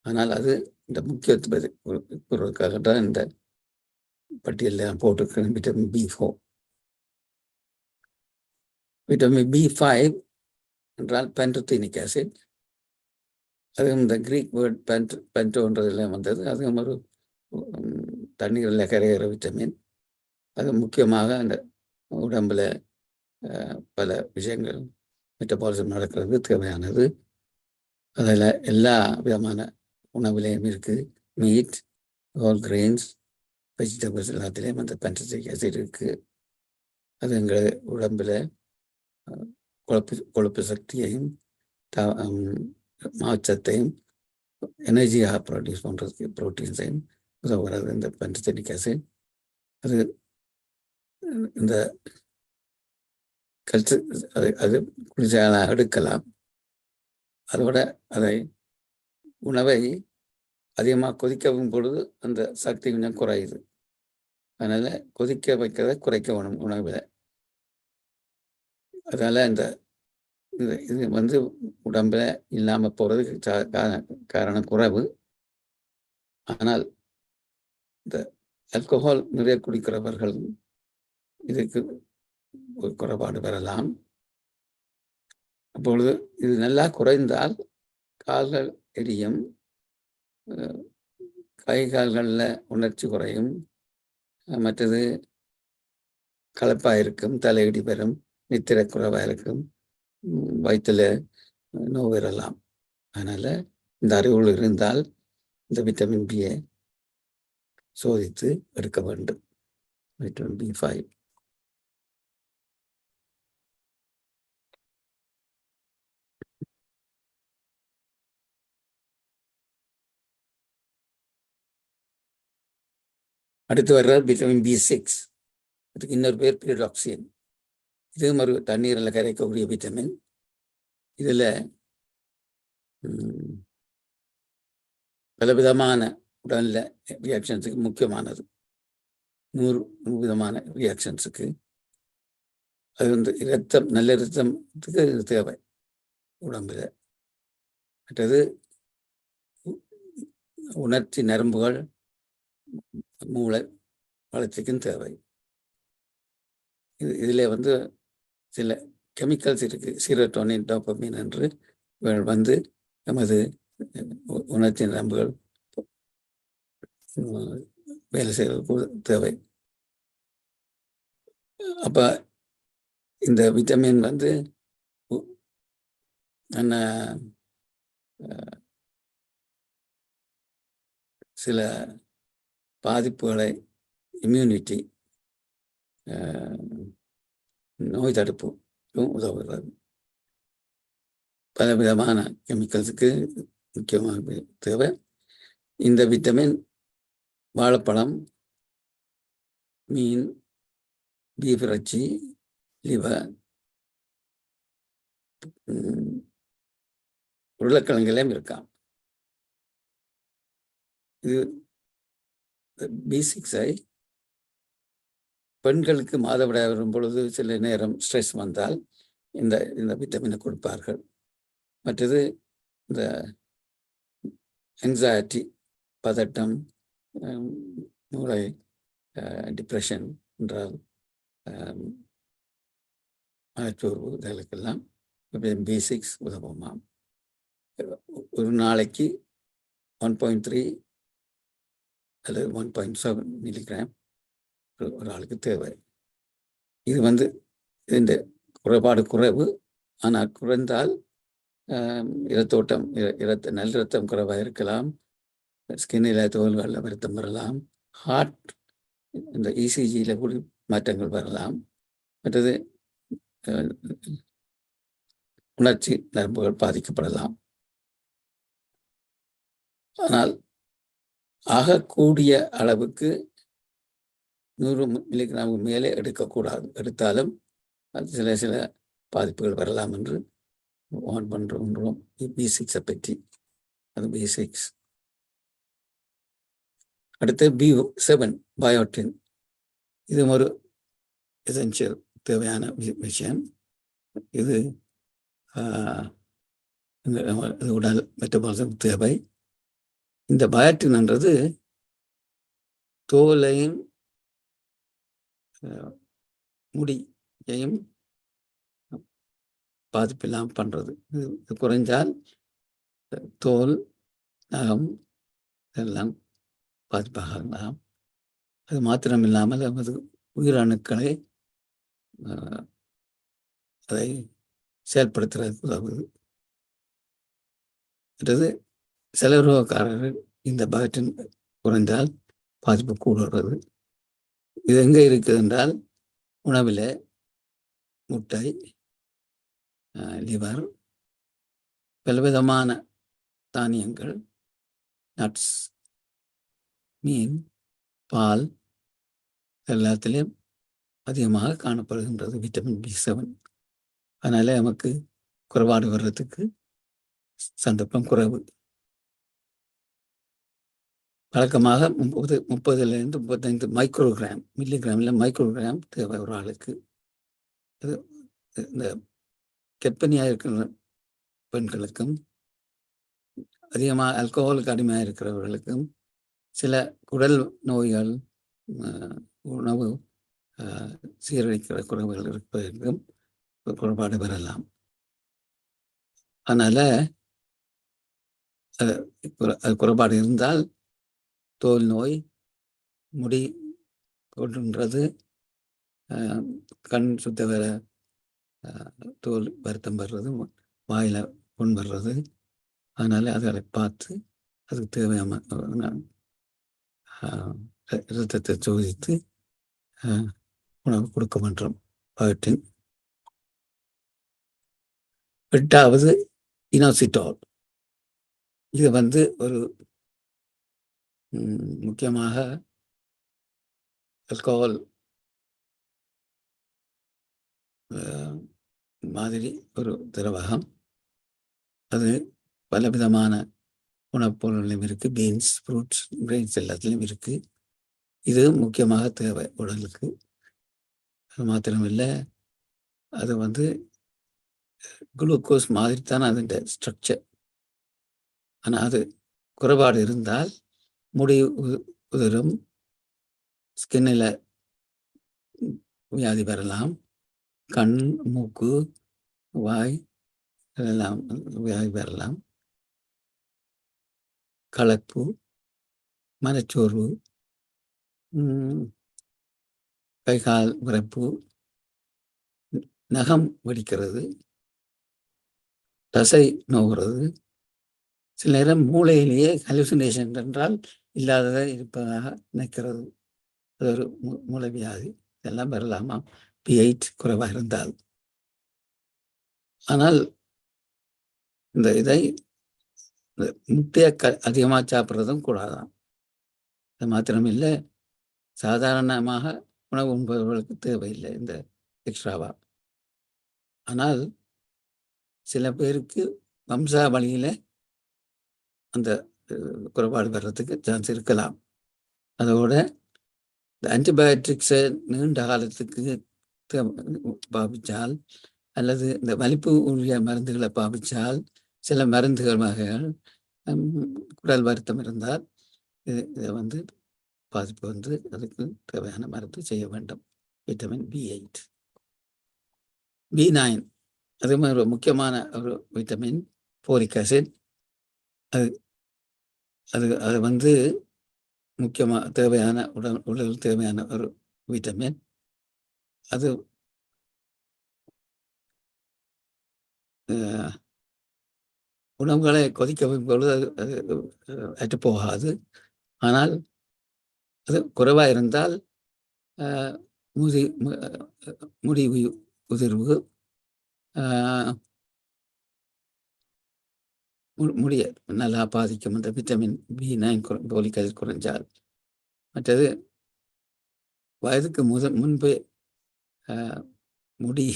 ஆனால் அது இந்த முக்கியத்துவத்துக்காகத்தான் இந்த பட்டியலில் போட்டிருக்கிறேன். Vitamin B4. விட்டமின் B5 என்றால் பென்டோதீனிக் ஆசிட். அதுவும் இந்த கிரீக் வேர்ட் பென்டோன்றதுல வந்தது. அதுவும் ஒரு தண்ணீரில் கரைகிற விட்டமின். அது முக்கியமாக அந்த உடம்புல பல விஷயங்கள் மெட்டபாலிசம் நடக்கிறது தேவையானது. அதில் எல்லா விதமான உணவுலேயும் இருக்குது. மீட், ஹோல் கிரெயின்ஸ், வெஜிடபிள்ஸ் எல்லாத்துலேயும் அந்த பென்டஸ்டிக் ஆசிட் இருக்குது. அது எங்கள் உடம்பில் கொழுப்பு சக்தியையும் மாச்சத்தையும் எனர்ஜியாக ப்ரொடியூஸ் பண்ணுறதுக்கு ப்ரோட்டீன்ஸையும் உதவுறது இந்த பென்டஸ்டிக் ஆசிட். அது இந்த கல்ச்சு அது குளிர்ச்சியாக எடுக்கலாம். அதோட அதை உணவை அதிகமாக கொதிக்கவும் பொழுது அந்த சக்தி கொஞ்சம் குறையுது. அதனால் கொதிக்க வைக்கிறத குறைக்க வேணும் உணவில். அதனால் இது வந்து உடம்பில் இல்லாமல் போகிறதுக்கு காரணம் குறைவு. ஆனால் இந்த ஆல்கோஹால் நிறைய குடிக்கிறவர்கள் இதுக்கு ஒரு குறைபாடு வரலாம். அப்பொழுது இது நல்லா குறைந்தால் கால்கள் எரியும், கை கால்களில் உணர்ச்சி குறையும், மற்றது களைப்பாக இருக்கும், தலையிடி பெறும், நித்திரை குறைவாக இருக்கும், வயிற்றில் நோய் வரலாம். அதனால் இந்த அறிவுகள் இருந்தால் இந்த விட்டமின் பியை சோதித்து எடுக்க வேண்டும். Vitamin B5. அடுத்து வர்ற விட்டமின் B6. அதுக்கு இன்னொரு பேர் பீரிடாக்சின். இதுவும் ஒரு தண்ணீரில் கரைக்கக்கூடிய விட்டமின். இதில் பலவிதமான உடலில் ரியாக்ஷன்ஸுக்கு முக்கியமானது. 100 விதமான ரியாக்ஷன்ஸுக்கு அது வந்து நல்ல இரத்தத்துக்கு இது தேவை உடம்பில். மற்றது உணர்ச்சி நரம்புகள், மூளை வளர்ச்சிக்கும் தேவை. இதில் வந்து சில கெமிக்கல்ஸ் இருக்குது, சீரோட்டோனின், டோபமைன் என்று வந்து நமது உணர்ச்சி நரம்புகள் வேலை செய்வது தேவை. அப்போ இந்த விட்டமின் வந்து சில பாதிப்புகளை, இம்யூனிட்டி, நோய் தடுப்பு உதவுகிறது. பலவிதமான கெமிக்கல்ஸுக்கு முக்கியமாக தேவை. இந்த விட்டமின் வாழைப்பழம், மீன், பீஃப் இறைச்சி, லிவர், உருளைக்கிழங்குலையும் இருக்காம். இது B6 பெண்களுக்கு மாதவிடாய் வரும் பொழுது சில நேரம் ஸ்ட்ரெஸ் வந்தால் இந்த விட்டமினை கொடுப்பார்கள். மற்றது இந்த ஆங்ஸைட்டி, பதட்டம், மூளை டிப்ரெஷன் என்றால் மனச்சோர்வு, இதற்கெல்லாம் B6 உதவுமாம். ஒரு நாளைக்கு 1.3 அல்லது 1.7 மில்லிகிராம் ஒரு ஆளுக்கு தேவை. இது வந்து இந்த குறைபாடு குறைவு. ஆனால் குறைந்தால் இரத்தோட்டம், நல்ல இரத்தம் குறைவாக இருக்கலாம், ஸ்கின்னில் தோல்களில் வருத்தம் வரலாம், ஹார்ட் இந்த ECGயில் கூட மாற்றங்கள் வரலாம், மற்றது உணர்ச்சி நரம்புகள் பாதிக்கப்படலாம். ஆனால் ஆகக்கூடிய அளவுக்கு 100 மில்லிகிராமுக்கு மேலே எடுக்கக்கூடாது. எடுத்தாலும் அது சில பாதிப்புகள் வரலாம் என்று வார்ன் பண்ணுறோம். B6 பற்றி. அது B6. அடுத்து B7 பயோட்டின். இது ஒரு எசென்சியல் தேவையான விஷயம். இது உடல் மெட்டபாலிசம் தேவை. இந்த பயோட்டின் என்றது தோலையும் முடியையும் பாதிப்பில்லாமல் பண்ணுறது. இது குறைஞ்சால் தோல், நகம் எல்லாம் பாதிப்பாகலாம். அது மாத்திரம் இல்லாமல் நமது உயிரணுக்களை அதை செயல்படுத்துறதுக்கு உதவுது. சில உறவுக்காரர்கள் இந்த பயோட்டின் குறைந்தால் பாதிப்பு கூடுறது. இது எங்கே இருக்குது என்றால் உணவில் முட்டை, லிவர், பலவிதமான தானியங்கள், நட்ஸ், மீன், பால் எல்லாத்திலையும் அதிகமாக காணப்படுகின்றது விட்டமின் B7. அதனால நமக்கு குறைபாடு வர்றதுக்கு சந்தர்ப்பம் குறைவு. வழக்கமாக 30 35 மைக்ரோகிராம், மில்லிகிராமில் மைக்ரோகிராம் தேவை ஒரு ஆளுக்கு. இது இந்த கர்ப்பிணியாக இருக்கிற பெண்களுக்கும், அதிகமாக ஆல்கஹாலுக்கு அடிமையாக இருக்கிறவர்களுக்கும், சில குடல் நோய்கள், உணவு சீரழிக்கிற குறைவுகள் இருப்பதற்கும் குறைபாடு வரலாம். அதனால அது குறைபாடு இருந்தால் தோல் நோய், முடி கொன்றது, கண் சுத்த வர தோல் வருத்தம் வர்றது, வாயில புண் வர்றது. அதனால அதை பார்த்து அதுக்கு தேவையான இரத்தத்தை சோதித்து உணவு கொடுக்க மாட்டோம். பயோட்டின். 8வது இனோசிட்டால். இது ஒரு முக்கியமாக ஆல்கஹால் மாதிரி ஒரு திரவகம். அது பலவிதமான உணவுப் பொருள்லையும் இருக்கு. பீன்ஸ், ஃப்ரூட்ஸ், கிரெயின்ஸ் எல்லாத்துலேயும் இருக்கு. இது முக்கியமாக தேவை உடலுக்கு. அது மாத்திரமில்லை, அது குளுக்கோஸ் மாதிரி தான் அதோட ஸ்ட்ரக்சர். ஆனால் அது குறைபாடு இருந்தால் முடி உதிரும், ஸ்கின்னில் வியாதி வரலாம், கண், மூக்கு, வாய் எல்லாம் வியாதி வரலாம், களைப்பு, மனச்சோர்வு, கை கால் விரைப்பு, நகம் வெடிக்கிறது, தசை நோகிறது, சில நேரம் மூளையிலேயே ஹலுசினேஷன் என்றால் இல்லாததை இருப்பதாக நினைக்கிறது. அது ஒரு மூளை வியாதி. இதெல்லாம் வரலாமா P8 குறைவாக இருந்தால். ஆனால் இதை முட்டையை அதிகமாக சாப்பிட்றதும் கூடாதான். அது மாத்திரமில்லை, சாதாரணமாக உணவு உண்பவர்களுக்கு தேவையில்லை இந்த எக்ஸ்ட்ராவா. ஆனால் சில பேருக்கு வம்சாவளியில் அந்த குறைபாடு வர்றதுக்கு சான்ஸ் இருக்கலாம். அதோட இந்த ஆன்டிபயோட்டிக்ஸை நீண்ட காலத்துக்கு பாவிச்சால், அல்லது இந்த வலிப்பு உரிய மருந்துகளை பாவிச்சால், சில மருந்துகள் வகைகள் குடல் வருத்தம் இருந்தால் இதை பாதிப்பு அதுக்கு தேவையான மருந்து செய்ய வேண்டும். Vitamin B8. B9 அதே மாதிரி ஒரு முக்கியமான ஒரு விட்டமின், ஃபோலிக் ஆசிட். அது முக்கியமாக தேவையான உடலுக்கு தேவையான ஒரு விட்டமின். அது உணவுகளை கொதிக்க வைக்கும் பொழுது அது அற்று போகாது. ஆனால் அது குறைவாக இருந்தால் முடி உதிர்வு, முடிய நல்லா பாதிக்கும் அந்த விட்டமின் B9 ஃபோலிக் ஆசிட் குறைஞ்சால். மற்றது வயதுக்கு முன்பே முடி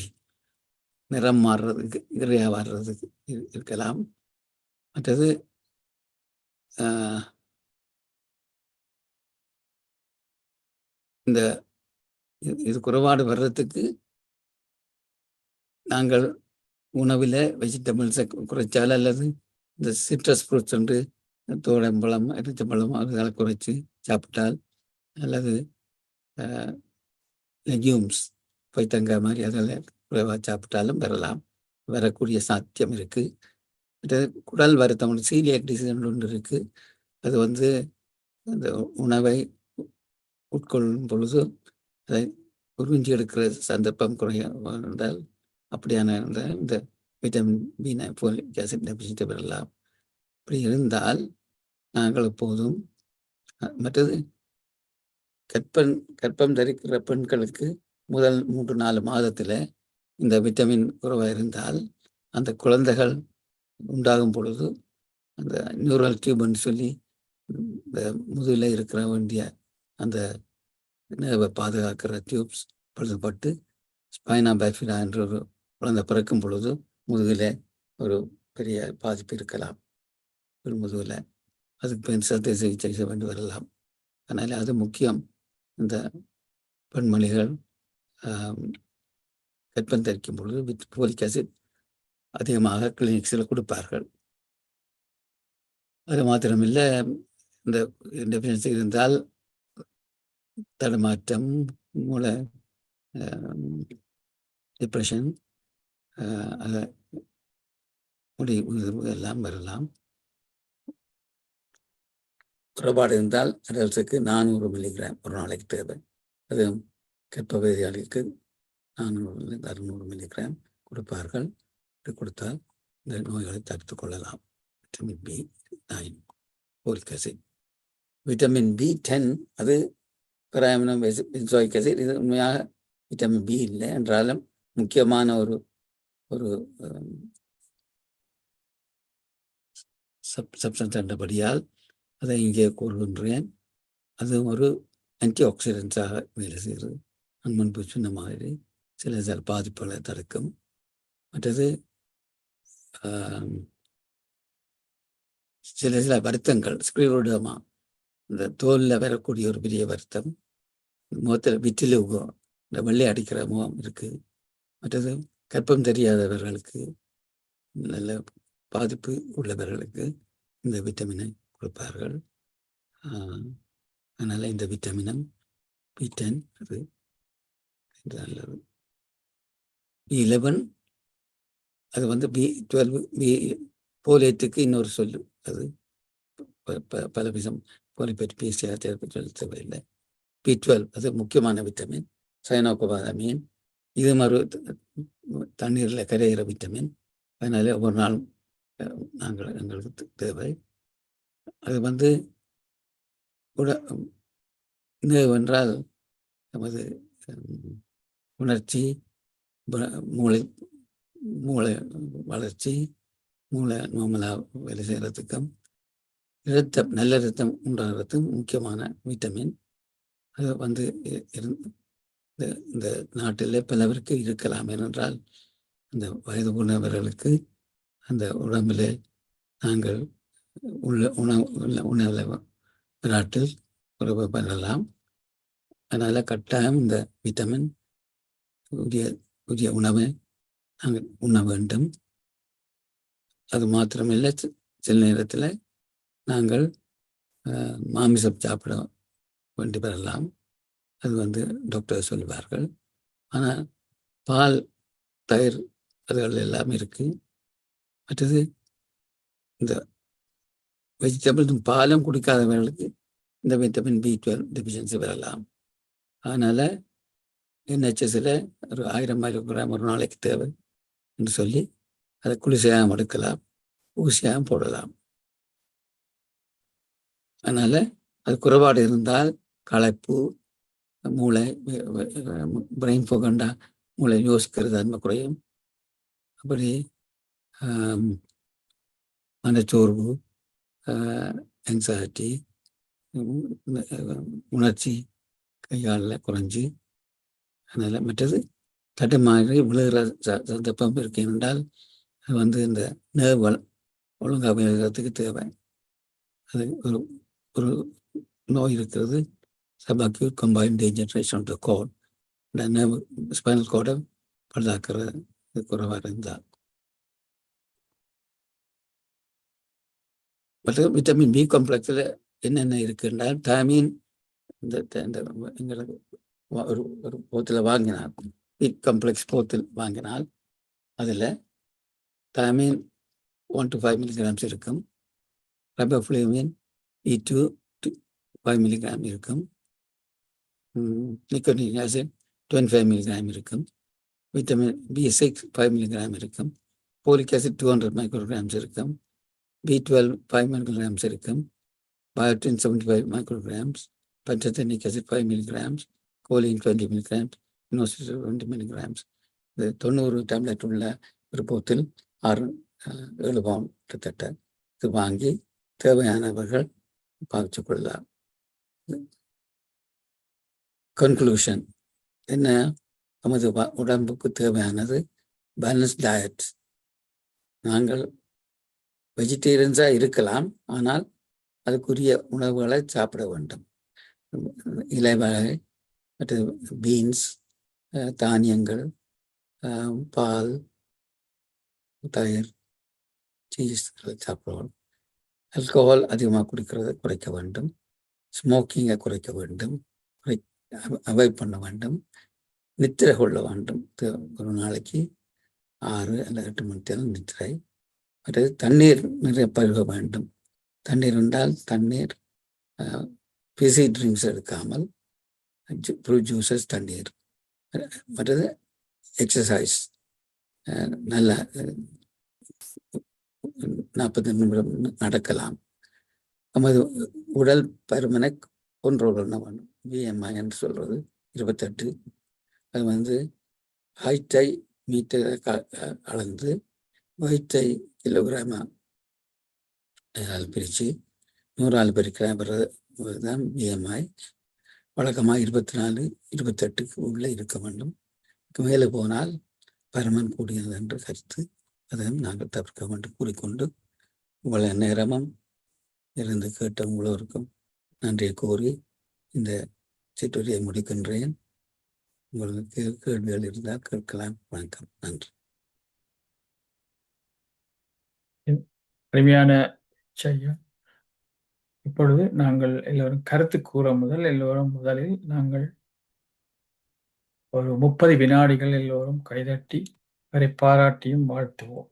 நிறம் மாறுறதுக்கு, இறையா வர்றதுக்கு இருக்கலாம். மற்றது இது குறைபாடு வர்றதுக்கு நாங்கள் உணவில் வெஜிடபிள்ஸை குறைச்சால், அல்லது இந்த சிட்ரஸ் ஃப்ரூட்ஸ் என்று தோடம்பழம், எரிச்சம்பழம் அதுகளை குறைச்சி சாப்பிட்டால், அல்லது லெக்யூம்ஸ், பைத்தங்காய் மாதிரி அதெல்லாம் குறைவாக சாப்பிட்டாலும் வரக்கூடிய சாத்தியம் இருக்குது. மற்றது குடல் வருத்தம், சீலியாக் டிசீஸ் ஒன்று இருக்குது. அது அந்த உணவை உட்கொள்ளும் பொழுது அதை உறிஞ்சி எடுக்கிற சந்தர்ப்பம் குறைந்தால் அப்படியான இந்த vitamin B9 folic acid deficit வரலாம். இப்படி இருந்தால் நாங்கள் எப்போதும் மற்றது கற்பம் தரிக்கிற பெண்களுக்கு முதல் 3-4 மாதத்தில் இந்த விட்டமின் குறைவாக இருந்தால் அந்த குழந்தைகள் உண்டாகும் பொழுது அந்த நியூரல் டியூப்னு சொல்லி இந்த முதுகில் இருக்கிற வேண்டிய அந்த நேர்வை பாதுகாக்கிற டியூப்ஸ் பழுதுபட்டு ஸ்பைனா பைஃபிடா என்ற ஒரு குழந்தை பிறக்கும் பொழுது முதுகில் ஒரு பெரிய பாதிப்பு இருக்கலாம். ஒரு முதுகில் அதுக்கு பின் சத்தை சிகிச்சை செய்ய வேண்டி வரலாம். அதனால் அது முக்கியம். இந்த பெண்மணிகள் கற்பம் தரிக்கும் பொழுது ஃபோலிக் ஆசிட் அதிகமாக கிளினிக்ஸில் கொடுப்பார்கள். அது மாத்திரமில்லை, இந்த டெஃபிஷியன்சி இருந்தால் தடுமாற்றம், மூளை டிப்ரெஷன், முடி உதிர்வு எல்லாம் வரலாம். குறைபாடு இருந்தால் அடல்ட்ஸுக்கு 400 மில்லிகிராம் ஒரு நாளைக்கு தேவை. அது கர்ப்பவதிகளுக்கு 400-600 மில்லிகிராம் கொடுப்பார்கள். கொடுத்தால் இந்த நோய்களை தடுத்துக் கொள்ளலாம். Vitamin B9, folic acid. Vitamin B10 அது பெராமினோ பென்சோயிக் ஆசிட். இது உண்மையாக விட்டமின் B இல்லை என்றாலும் முக்கியமான ஒரு சப்ஸ்டன்ஸ் என்றபடியால் அதை இங்கே கூறுகின்றேன். அது ஒரு ஆன்டி ஆக்சிடென்ட்ஸாக வேலை செய்கிறது. முன்பு சொன்ன மாதிரி சில பாதிப்புகளை தடுக்கும். மற்றது சில வருத்தங்கள், ஸ்க்ளீரோடர்மா, இந்த தோலில் வரக்கூடிய ஒரு பெரிய வருத்தம், முகத்தில் விட்டிலுகோ, இந்த வெள்ளை அடிக்கிற முகம் இருக்குது. மற்றது கற்பம் தெரியாதவர்களுக்கு, நல்ல பாதிப்பு உள்ளவர்களுக்கு இந்த விட்டமினை கொடுப்பார்கள். அதனால் இந்த விட்டமினம் B10 அது நல்லது. B11 அது வந்து B12 போலியத்துக்கு இன்னொரு சொல்லு. அது பல விஷம் போலியப்பற்றி பேசிய தேவையில்லை. B12 அது முக்கியமான விட்டமின், சயனோகோபாலமீன். இது மாதிரி தண்ணீரில் கரையிற விட்டமின். அதனால ஒவ்வொரு நாளும் எங்களுக்கு தேவை. அது வந்து என்றால் நமது உணர்ச்சி, மூளை வளர்ச்சி, மூளை நார்மலாக வேலை செய்கிறதுக்கும், நல்ல இரத்தம் உண்டாகிறதுக்கும் முக்கியமான விட்டமின். அது வந்து இந்த நாட்டில் பலவருக்கு இருக்கலாம். ஏனென்றால் அந்த வயது உணவர்களுக்கு அந்த உடம்பில் நாங்கள் உணவில் விராட்டில் குறைவு பண்ணலாம். அதனால் கட்டாயம் இந்த விட்டமின் உரிய உணவை நாங்கள் உண்ண வேண்டும். அது மாத்திரமில்லை, சில நேரத்தில் நாங்கள் மாமிசம் சாப்பிட வேண்டி வரலாம். அது வந்து டாக்டர் சொல்லுவார்கள். ஆனால் பால், தயிர் அதுகள் எல்லாம் இருக்குது. மற்றது இந்த வெஜிடபிள்ஸும் பாலும் குடிக்காதவர்களுக்கு இந்த விட்டமின் B12 டெஃபிஷியன்சி வரலாம். அதனால் NHSல ஒரு 1000 மைக்ரோகிராம் ஒரு நாளைக்கு தேவை என்று சொல்லி அதை குளிசையாகவும் எடுக்கலாம், ஊசியாகவும் போடலாம். அதனால் அது குறைபாடு இருந்தால் களைப்பு, மூளை பிரெயின் போகண்டா, மூளை யோசிக்கிறது தன்மை குறையும். அப்படி மனச்சோர்வு, ஆங்ஸைட்டி, உணர்ச்சி கையாளில் குறைஞ்சி. அதனால் மற்றது தட்டுமாறி விழுகிற சந்தர்ப்பம் இருக்கு என்றால் அது வந்து இந்த நேர்வல் ஒழுங்காக விழுகிறதுக்கு தேவை. அது ஒரு நோய் இருக்கிறது, subacute combined degeneration of the cord. இந்த நேர்வு ஸ்பைனல் கோர்டை பழுதாக்குற குறைவாக இருந்தால். மற்ற விட்டமின் B காம்ப்ளெக்ஸில் என்னென்ன இருக்குன்றால், தாமின் இந்த எங்களுக்கு ஒரு போத்தில் வாங்கினால், B காம்ப்ளெக்ஸ் போத்தில் வாங்கினால் அதில் தாமின் 1 to 5 மில்லிகிராம்ஸ் இருக்கும். ரைபோஃப்ளேவின் E2 to 5 மில்லிகிராம் இருக்கும். நிக்கோட்டினிக் ஆசிட் 25 மில்லிகிராம் இருக்கும். விட்டமின் B6 5 மில்லிகிராம் இருக்கும். ஃபோலிக் ஆசிட் 200 மைக்ரோகிராம்ஸ் இருக்கும். B12 5 micrograms இருக்கும், biotin 75 micrograms, pantothenic acid 5 milligrams, choline 20 milligrams, inositol 20 milligrams. இது 90 டேப்லெட் உள்ள ஒரு போத்தில் 7 பவுண்ட் கிட்டத்தட்ட இது வாங்கி தேவையானவர்கள் பாவித்துக் கொள்ளலாம். கன்க்ளூஷன் என்ன? நமது உடம்புக்கு தேவையானது பேலன்ஸ் டயட். நாங்கள் வெஜிடேரியன்ஸாக இருக்கலாம், ஆனால் அதுக்குரிய உணவுகளை சாப்பிட வேண்டும். இலைவகை, மற்ற பீன்ஸ், தானியங்கள், பால், தயிர், சீஸ்களை சாப்பிடுவோம். ஆல்கஹால் அதிகமாக குடிக்கிறத குறைக்க வேண்டும். ஸ்மோக்கிங்கை குறைக்க வேண்டும், அவாய்ட் பண்ண வேண்டும். நித்திரை கொள்ள வேண்டும். ஒரு நாளைக்கு 6 அல்லது 8 மணி நேரம் நித்திரை. மற்றது தண்ணீர் நிறைய பருக வேண்டும். தண்ணீர் உண்டால் தண்ணீர், பிசி ட்ரிங்க்ஸ் எடுக்காமல் ஃப்ரூட் ஜூஸஸ், தண்ணீர். மற்றது எக்ஸசைஸ், நல்ல 40 நிமிடம் நடக்கலாம். நமது உடல் பருமனை கண்ட்ரோல் பண்ண வேண்டும். BMI என்று சொல்றது 28. அது ஹைட்டை மீட்டரை அளந்து வெயிட்டை கிலோகிராமா பிரித்து 100 பெருக்கிறான் தான் BMI. வழக்கமாக 24, 28க்கு உள்ளே இருக்க வேண்டும். மேலே போனால் பருமன் கூடியது என்று கருத்து. அதையும் நாங்கள் தவிர்க்க வேண்டும் கூறிக்கொண்டு இவ்வளவு நேரமும் இருந்து கேட்ட உங்களோருக்கும் நன்றியை கூறி இந்த சிற்றுரையை முடிக்கின்றேன். உங்களுக்கு கேள்விகள் இருந்தால் கேட்கலாம். வணக்கம், நன்றி. அருமையான செய்யா. இப்பொழுது நாங்கள் எல்லோரும் கருத்து கூற முதலில் நாங்கள் ஒரு 30 வினாடிகள் எல்லோரும் கைதட்டி அவரை பாராட்டியும் வாழ்த்துவோம்.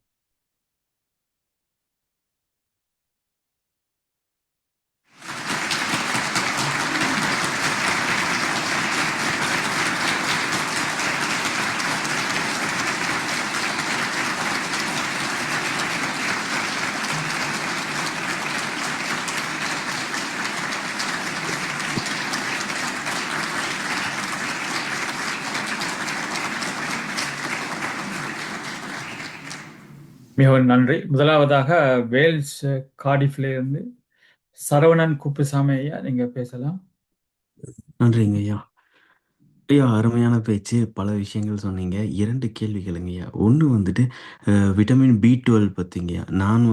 மிகவும் நன்றி. முதலாவதாக வேல்ஸ் கார்டிஃப்ல இருந்து சரவணன் குப்புசாமி ஐயா, நீங்க பேசலாம். நன்றிங்க ஐயா. ஐயா, அருமையான பேச்சு, பல விஷயங்கள் சொன்னீங்க. 2 கேள்விகளுங்க ஐயா. ஒன்று விட்டமின் B12 பற்றிங்கய்யா. நான்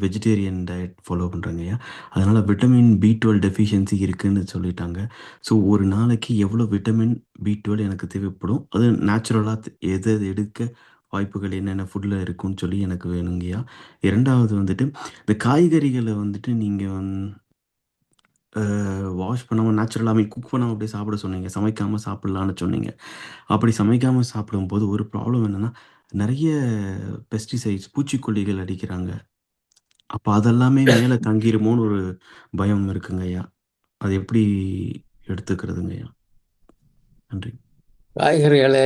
வெஜிடேரியன் டயட் ஃபாலோ பண்ணுறேங்க ஐயா. அதனால் விட்டமின் B12 டெஃபிஷியன்சி இருக்குதுன்னு சொல்லிட்டாங்க. ஸோ ஒரு நாளைக்கு எவ்வளோ விட்டமின் B12 எனக்கு தேவைப்படும், அது நேச்சுரலாக எது எடுக்க வாய்ப்புகள் என்னென்ன ஃபுட்டில் இருக்குன்னு சொல்லி எனக்கு வேணுங்கய்யா. 2வது இந்த காய்கறிகளை நீங்கள் வாஷ் பண்ணாமல் நேச்சுரலாக குக் பண்ணாமல் அப்படியே சாப்பிட சொன்னீங்க. சமைக்காமல் சாப்பிட்லான்னு சொன்னீங்க. அப்படி சமைக்காமல் சாப்பிடும்போது ஒரு ப்ராப்ளம் என்னென்னா, நிறைய பெஸ்டிசைட்ஸ், பூச்சிக்கொல்லிகள் அடிக்கிறாங்க. அப்போ அதெல்லாமே மேலே தங்கிருமோன்னு ஒரு பயம் இருக்குங்க ஐயா. அது எப்படி எடுத்துக்கிறதுங்க ஐயா? நன்றி. காய்கறிகளை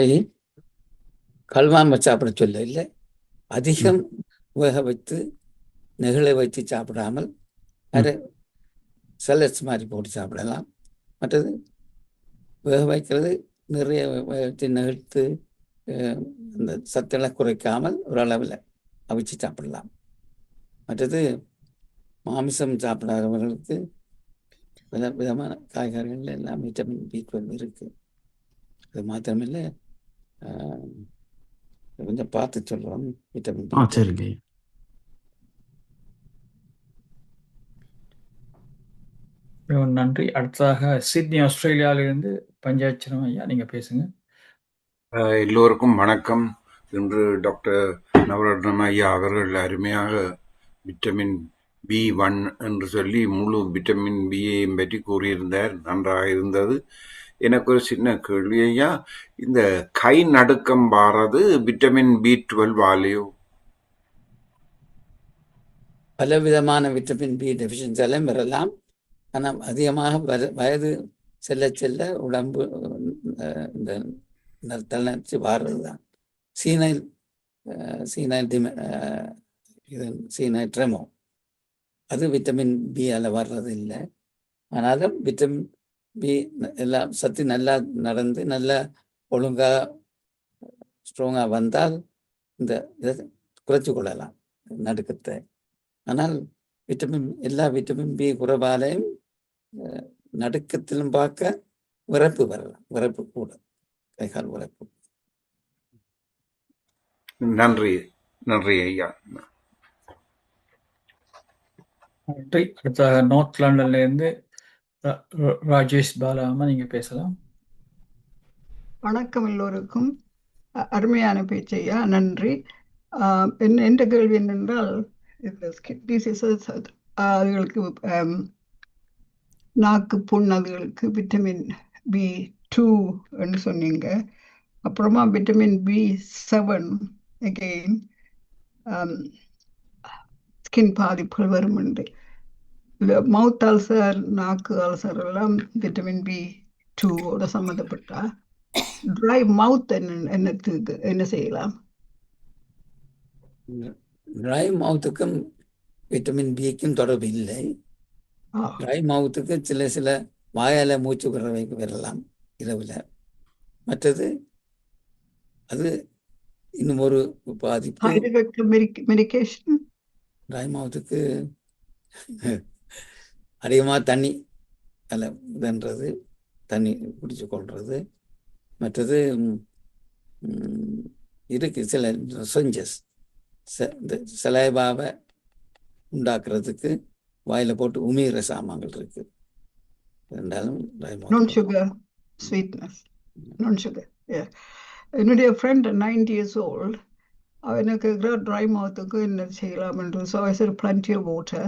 கல்வாம சாப்பிட சொல்ல இல்லை, அதிகம் வேக வைத்து நெகிழ வைத்து சாப்பிடாமல் அது சலட்ஸ் மாதிரி போட்டு சாப்பிடலாம். மற்றது வேக வைக்கிறது நிறைய வச்சு நெகிழ்த்து அந்த சத்தலை குறைக்காமல் ஓரளவில் அவிச்சு சாப்பிடலாம். மற்றது மாமிசம் சாப்பிடாதவர்களுக்கு விதமான காய்கறிகள் எல்லாம் விட்டமின் B12 இருக்கு. அது மாத்திரமில்லை, கொஞ்சம் பார்த்து சொல்றோம். விட்டமின் B12 சரிங்க. நன்றி. அடுத்ததாக சிட்னி, ஆஸ்திரேலியாவிலிருந்து பஞ்சாட்சரம் ஐயா, நீங்க பேசுங்க. எல்லோருக்கும் வணக்கம். இன்று டாக்டர் நவரத்னம் ஐயா அவர்கள் அருமையாக விட்டமின் B1 என்று சொல்லி முழு விட்டமின் பியையும் பற்றி கூறியிருந்தார். நன்றாக இருந்தது. எனக்கு ஒரு சின்ன கேள்வி ஐயா, இந்த கை நடுக்கம் வாரது விட்டமின் B12 வாலியோ? பல விதமான விட்டமின் B டெஃபிஷியன்சியாலும் வரலாம். ஆனால் அதிகமாக வயது செல்ல செல்ல உடம்பு இந்த தளர்ச்சி வாடுறது தான். சீனைல் ட்ரெமோ அது விட்டமின் பியால் வர்றது இல்லை. ஆனாலும் விட்டமின் பி எல்லாம் சத்து நல்லா நடந்து நல்லா ஒழுங்காக ஸ்ட்ராங்காக வந்தால் இந்த இதை குறைச்சி கொள்ளலாம் நடுக்கத்தை. ஆனால் எல்லா விட்டமின் பி குறைபாலையும் நடுக்கத்திலும் பார்க்க விறப்பு வரலாம், விறப்பு கூட, கைகால் விறப்பு. நன்றி நன்றி ஐயா. நன்றி. அடுத்ததாக நார்த் லண்டன்ல இருந்து ராஜேஷ் பாலாமா நீங்க பேசலாம். வணக்கம் எல்லோருக்கும். அருமையான பேச்சையா, நன்றி. என்ற கேள்வி என்னென்றால், அதுகளுக்கு நாக்கு புண், அதுகளுக்கு விட்டமின் B2 என்று சொன்னீங்க. அப்புறமா விட்டமின் B7 அகெயின் ஸ்கின் பாதிப்புகள் வரும் என்று. மவுத் அல்சர், நாக்கு அல்சர் எல்லாம் விட்டமின் B2 சம்மந்தப்பட்டா ட்ரை மவுத் என்னத்துக்கு என்ன செய்யலாம்? ட்ரை மவுத்துக்கும் விட்டமின் பிக்கும் தொடர்பு இல்லை. ட்ரை மவுத்துக்கு சில வாயால மூச்சு விடுறவைக்கு வரலாம் இரவுல. மற்றது அது இன்னும் ஒரு பாதிப்பு. மெடிகேஷன் ட்ரை மவுத்துக்கு அதிகமாக தண்ணி இதன்றது, தண்ணி குடிச்சு கொள்வது. மற்றது இருக்கு சில சொஞ்சஸ், இந்த சலைபாவை உண்டாக்குறதுக்கு வாயில போட்டு உமியிற சாமான்கள் இருக்கு. இருந்தாலும் என்னுடைய ஃப்ரெண்ட் 90 years old, அவனுக்கு ட்ரை மவுத்துக்கு என்ன செய்யலாம் என்று. So I set plenty of water,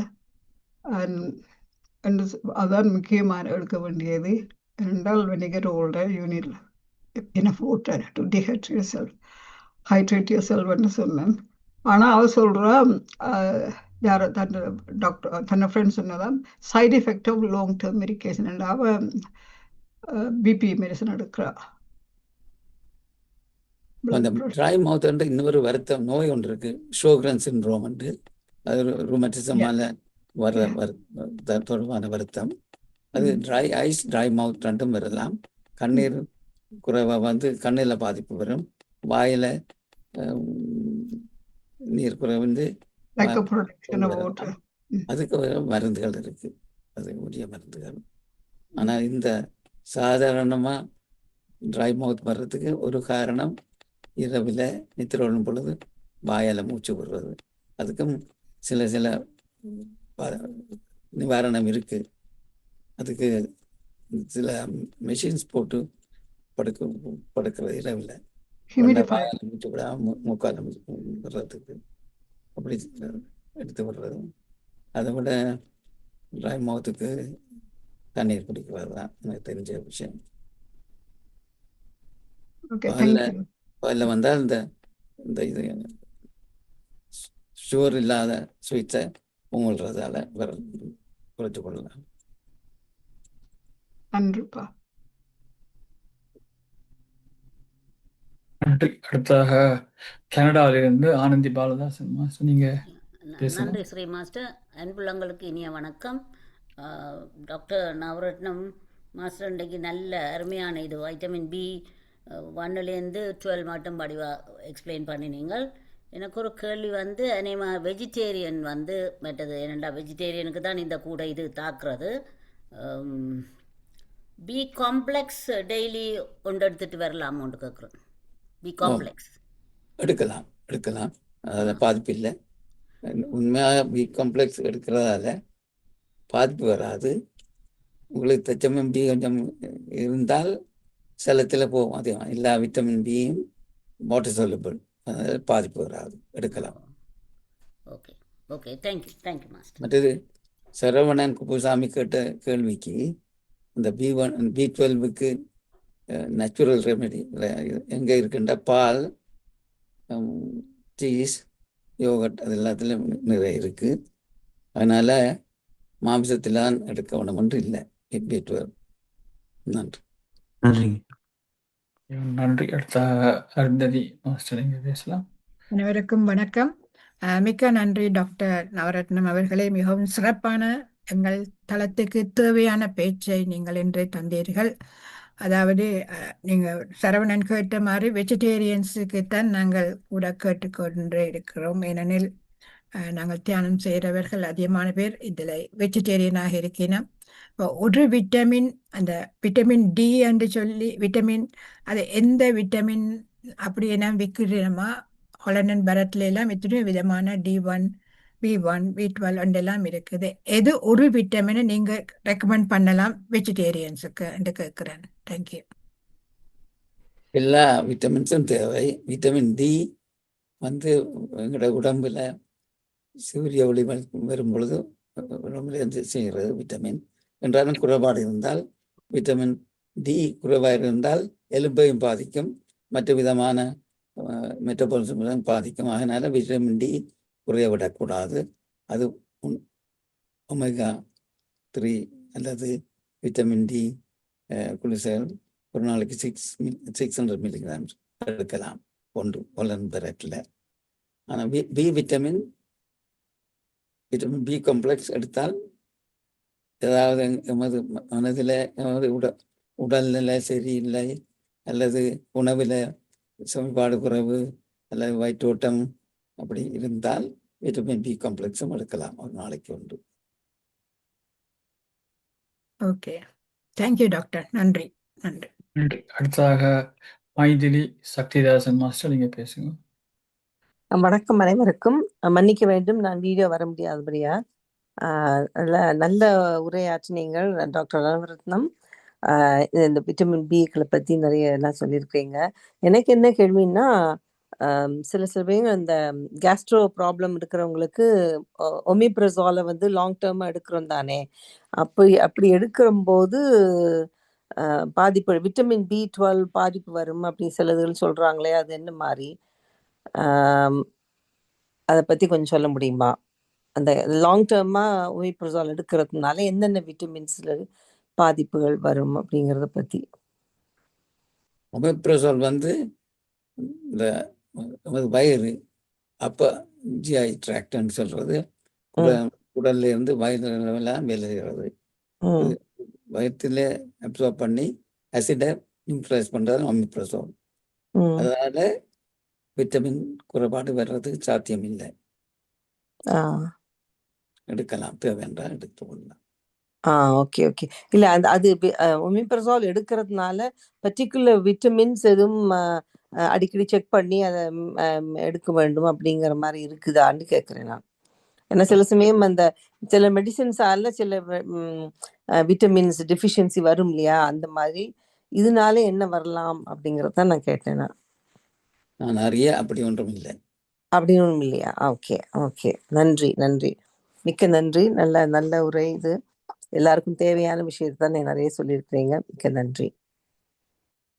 அதான் முக்கியமான எடுக்க வேண்டியது. என்றால் when you get older you need enough water to dehydrate yourself, hydrate yourself என்று சொன்னேன். ஆனால் அவள் சொல்கிறா, யாரோ டாக்டர் தன்னை ஃப்ரெண்ட் சொன்னதான் side effect of long term medication என்று. அவள் பிபி மெடிசன் எடுக்கிறா. அந்த ட்ரை மவுத் இன்னொரு வருத்தம் நோய் ஒன்று இருக்கு, ஷோக்ரன் சிண்ட்ரோம் என்று. அது ருமட்டிசமால வர்ற தொடர்பான வருத்தம். அது ட்ரை ஐஸ், ட்ரை மவுத் ரெண்டும் வரலாம். கண்ணீர் குறைவா கண்ணில் பாதிப்பு வரும். வாயில நீர் குறைவு அதுக்கு மருந்துகள் இருக்கு, அது உரிய மருந்துகள். ஆனா இந்த சாதாரணமா ட்ரை மவுத் வர்றதுக்கு ஒரு காரணம் இரவுல நித்திரோடும் பொழுது வாயால மூச்சு விடுறது. அதுக்கும் சில நிவாரணம் இருக்கு. அதுக்கு சில மெஷின்ஸ் போட்டு படுக்கிறது இரவுல, வாயால மூச்சு விடாம மூக்கால விடுறதுக்கு அப்படி எடுத்து விடுறது. அதை விட ட்ரை மவுத்துக்கு தண்ணீர் குடிக்கிறது தான் எனக்கு தெரிஞ்ச விஷயம். அதில் வந்தால் இந்த இது சுகர் இல்லாத ஸ்வீட்ஸை உங்கள்றதால குறைச்சு கொள்ளலாம். நன்றிப்பா. நன்றி. அடுத்ததாக கனடாவிலிருந்து ஆனந்தி பாலதாசன் மாஸ்டர் நீங்க பேசலாம். நன்றி ஸ்ரீ மாஸ்டர். அன்புள்ளங்களுக்கு இனிய வணக்கம். டாக்டர் நவரத்னம் மாஸ்டர் இன்றைக்கு நல்ல அருமையான இது வைட்டமின் B1லேருந்து 12 மட்டும் படிவாக எக்ஸ்பிளைன் பண்ணினீங்கள். எனக்கு ஒரு கேள்வி அநேகமா வெஜிடேரியன் மற்றது என்னென்னா வெஜிடேரியனுக்கு தான் இந்த கூட இது தாக்குறது. பி காம்ப்ளெக்ஸ் டெய்லி ஒன்று எடுத்துகிட்டு வரலாமோன்னு கேட்குறேன். பி காம்ப்ளெக்ஸ் எடுக்கலாம், அதில் பாதிப்பு இல்லை. உண்மையாக பி காம்ப்ளெக்ஸ் எடுக்கிறதால பாதிப்பு வராது. உங்களுக்கு தச்சமின் பி கொஞ்சம் இருந்தால் செலத்தில் போகும். அதே எல்லா விட்டமின் பியும் வாட்டர் சால்யூபிள், அதனால் பாதிப்பு வராது, எடுக்கலாம். Okay okay, thank you master. மற்றது சரவணன் குப்புசாமி கேட்ட கேள்விக்கு இந்த B12க்கு நேச்சுரல் ரெமெடி எங்கே இருக்குன்ற பால், சீஸ், யோகட் அது எல்லாத்துலேயும் நிறைய இருக்கு. அதனால மாംസத்தில் தான் எடுக்க வேணுமென்று இல்லை B12. நன்றி. நன்றி. அடுத்த அருந்ததி மாஸ்டர் நீங்க பேசலாம். அனைவருக்கும் வணக்கம். மிக்க நன்றி டாக்டர் நவரத்னம் அவர்களே. மிகவும் சிறப்பான எங்கள் தளத்துக்கு தேவையான பேச்சை நீங்கள் இன்று தந்தீர்கள். அதாவது நீங்கள் சரவணன் கேட்ட மாதிரி வெஜிடேரியன்ஸுக்குத்தான் நாங்கள் கூட கேட்டுக்கொண்டு இருக்கிறோம். ஏனெனில் நாங்கள் தியானம் செய்கிறவர்கள் அதிகமான பேர் இதில் வெஜிடேரியனாக இருக்கணும். இப்போ ஒரு விட்டமின், அந்த விட்டமின் டி என்று சொல்லி விட்டமின், அது எந்த விட்டமின் அப்படி என்ன விற்கிறோமா? ஹாலண்ட் பரத்ல எல்லாம் எத்தனையோ விதமான D1, B1, B12 எல்லாம் இருக்குது. எது ஒரு விட்டமினை நீங்க ரெக்கமெண்ட் பண்ணலாம் வெஜிடேரியன்ஸுக்கு என்று கேட்கிறேன். தேங்க்யூ. எல்லா விட்டமின்ஸும் தேவை. விட்டமின் டி வந்து எங்களோட உடம்புல சூரிய ஒளி வரும் பொழுது உடம்புல இருந்து செய்கிறது விட்டமின். என்றாலும் குறைபாடு இருந்தால் விட்டமின் டி குறைவாக இருந்தால் எலும்பையும் பாதிக்கும், மற்ற விதமான மெட்டபாலிசம் பாதிக்கும். அதனால விட்டமின் டி குறைய விடக்கூடாது. அது ஒமேகா 3 அல்லது விட்டமின் டி குளிசல் ஒரு நாளைக்கு 600 மில்லிகிராம்ஸ் எடுக்கலாம் ஒன்று ஹாலண்ட் பரத்ல. ஆனால் பி விட்டமின் பி காம்ப்ளெக்ஸ் எடுத்தால் ஏதாவது எமது மனதில் எமது உடல்நிலை சரியில்லை அல்லது உணவில் சமன்பாடு குறைவு அல்லது வயிற்றோட்டம் அப்படி இருந்தால் விட்டமின் பி காம்ப்ளெக்ஸும் எடுக்கலாம் ஒரு நாளைக்கு ஒன்று. Okay, thank you doctor. நன்றி நன்றி நன்றி. அடுத்ததாக மைதிலி சக்திதாசன் மாஸ்டர், நீங்க பேசுங்க. வணக்கம் அனைவருக்கும். மன்னிக்க வேண்டும், நான் வீடியோ வர முடியாதபடியா. நல்ல உரையாற்றினீங்கள் டாக்டர் நவரத்னம். இந்த விட்டமின் பிக்களை பற்றி நிறைய எல்லாம் சொல்லியிருக்கீங்க. எனக்கு என்ன கேள்வின்னா, சில பேர் இந்த கேஸ்ட்ரோ ப்ராப்ளம் இருக்கிறவங்களுக்கு ஒமிப்ரஸாலை வந்து லாங் டேர்மாக எடுக்கிறோம் தானே, அப்படி எடுக்கிறம்போது பாதிப்பு விட்டமின் B12 பாதிப்பு வரும் அப்படின்னு சிலதுகள் சொல்கிறாங்களே, அது என்ன மாதிரி? அதை பற்றி கொஞ்சம் சொல்ல முடியுமா? அந்த லாங் டேர்மாக ஒமிப்ரஸால் எடுக்கிறதுனால என்னென்ன விட்டமின்ஸில் பாதிப்புகள் வரும் அப்படிங்கிறத பற்றி. ஒமிப்ரஸால் வந்து இந்த வயிறு அப்போ ஜிஐ ட்ராக்ட்னு சொல்கிறது, உடல்ல இருந்து வயிறுலாம் வெளியேறது, வயிற்றுல அப்சார்ப் பண்ணி ஆசிடை நியூட்ரலைஸ் பண்ணுறது ஒமிப்ரஸால். அதனால விட்டமின் குறைபாடு வர்றதுக்கு சாத்தியம் இல்லை. எடுக்கலாம், தேவைன்றா எடுத்துக்கொள்ளலாம். Okay okay. இல்லை அது ஒமிப்ரஸால் எடுக்கிறதுனால பர்டிகுலர் விட்டமின்ஸ் எதுவும் அடிக்கடி செக் பண்ணி அதை எடுக்க வேண்டும் அப்படிங்கிற மாதிரி இருக்குதான்னு கேட்குறேன் நான். ஏன்னா சில சமயம் அந்த சில மெடிசின்ஸால சில விட்டமின்ஸ் டெஃபிஷியன்சி வரும் இல்லையா, அந்த மாதிரி இதனால என்ன வரலாம் அப்படிங்கிறத நான் கேட்டேன். நான் நிறைய அப்படி ஒன்றும் இல்லை. அப்படி ஒன்றும் இல்லையா? ஓகே ஓகே, நன்றி நன்றி, மிக்க நன்றி. நல்ல நல்ல உரை இது. எல்லாருக்கும் தேவையான விஷயத்தை தான் நிறைய சொல்லியிருக்கிறீங்க. மிக்க நன்றி.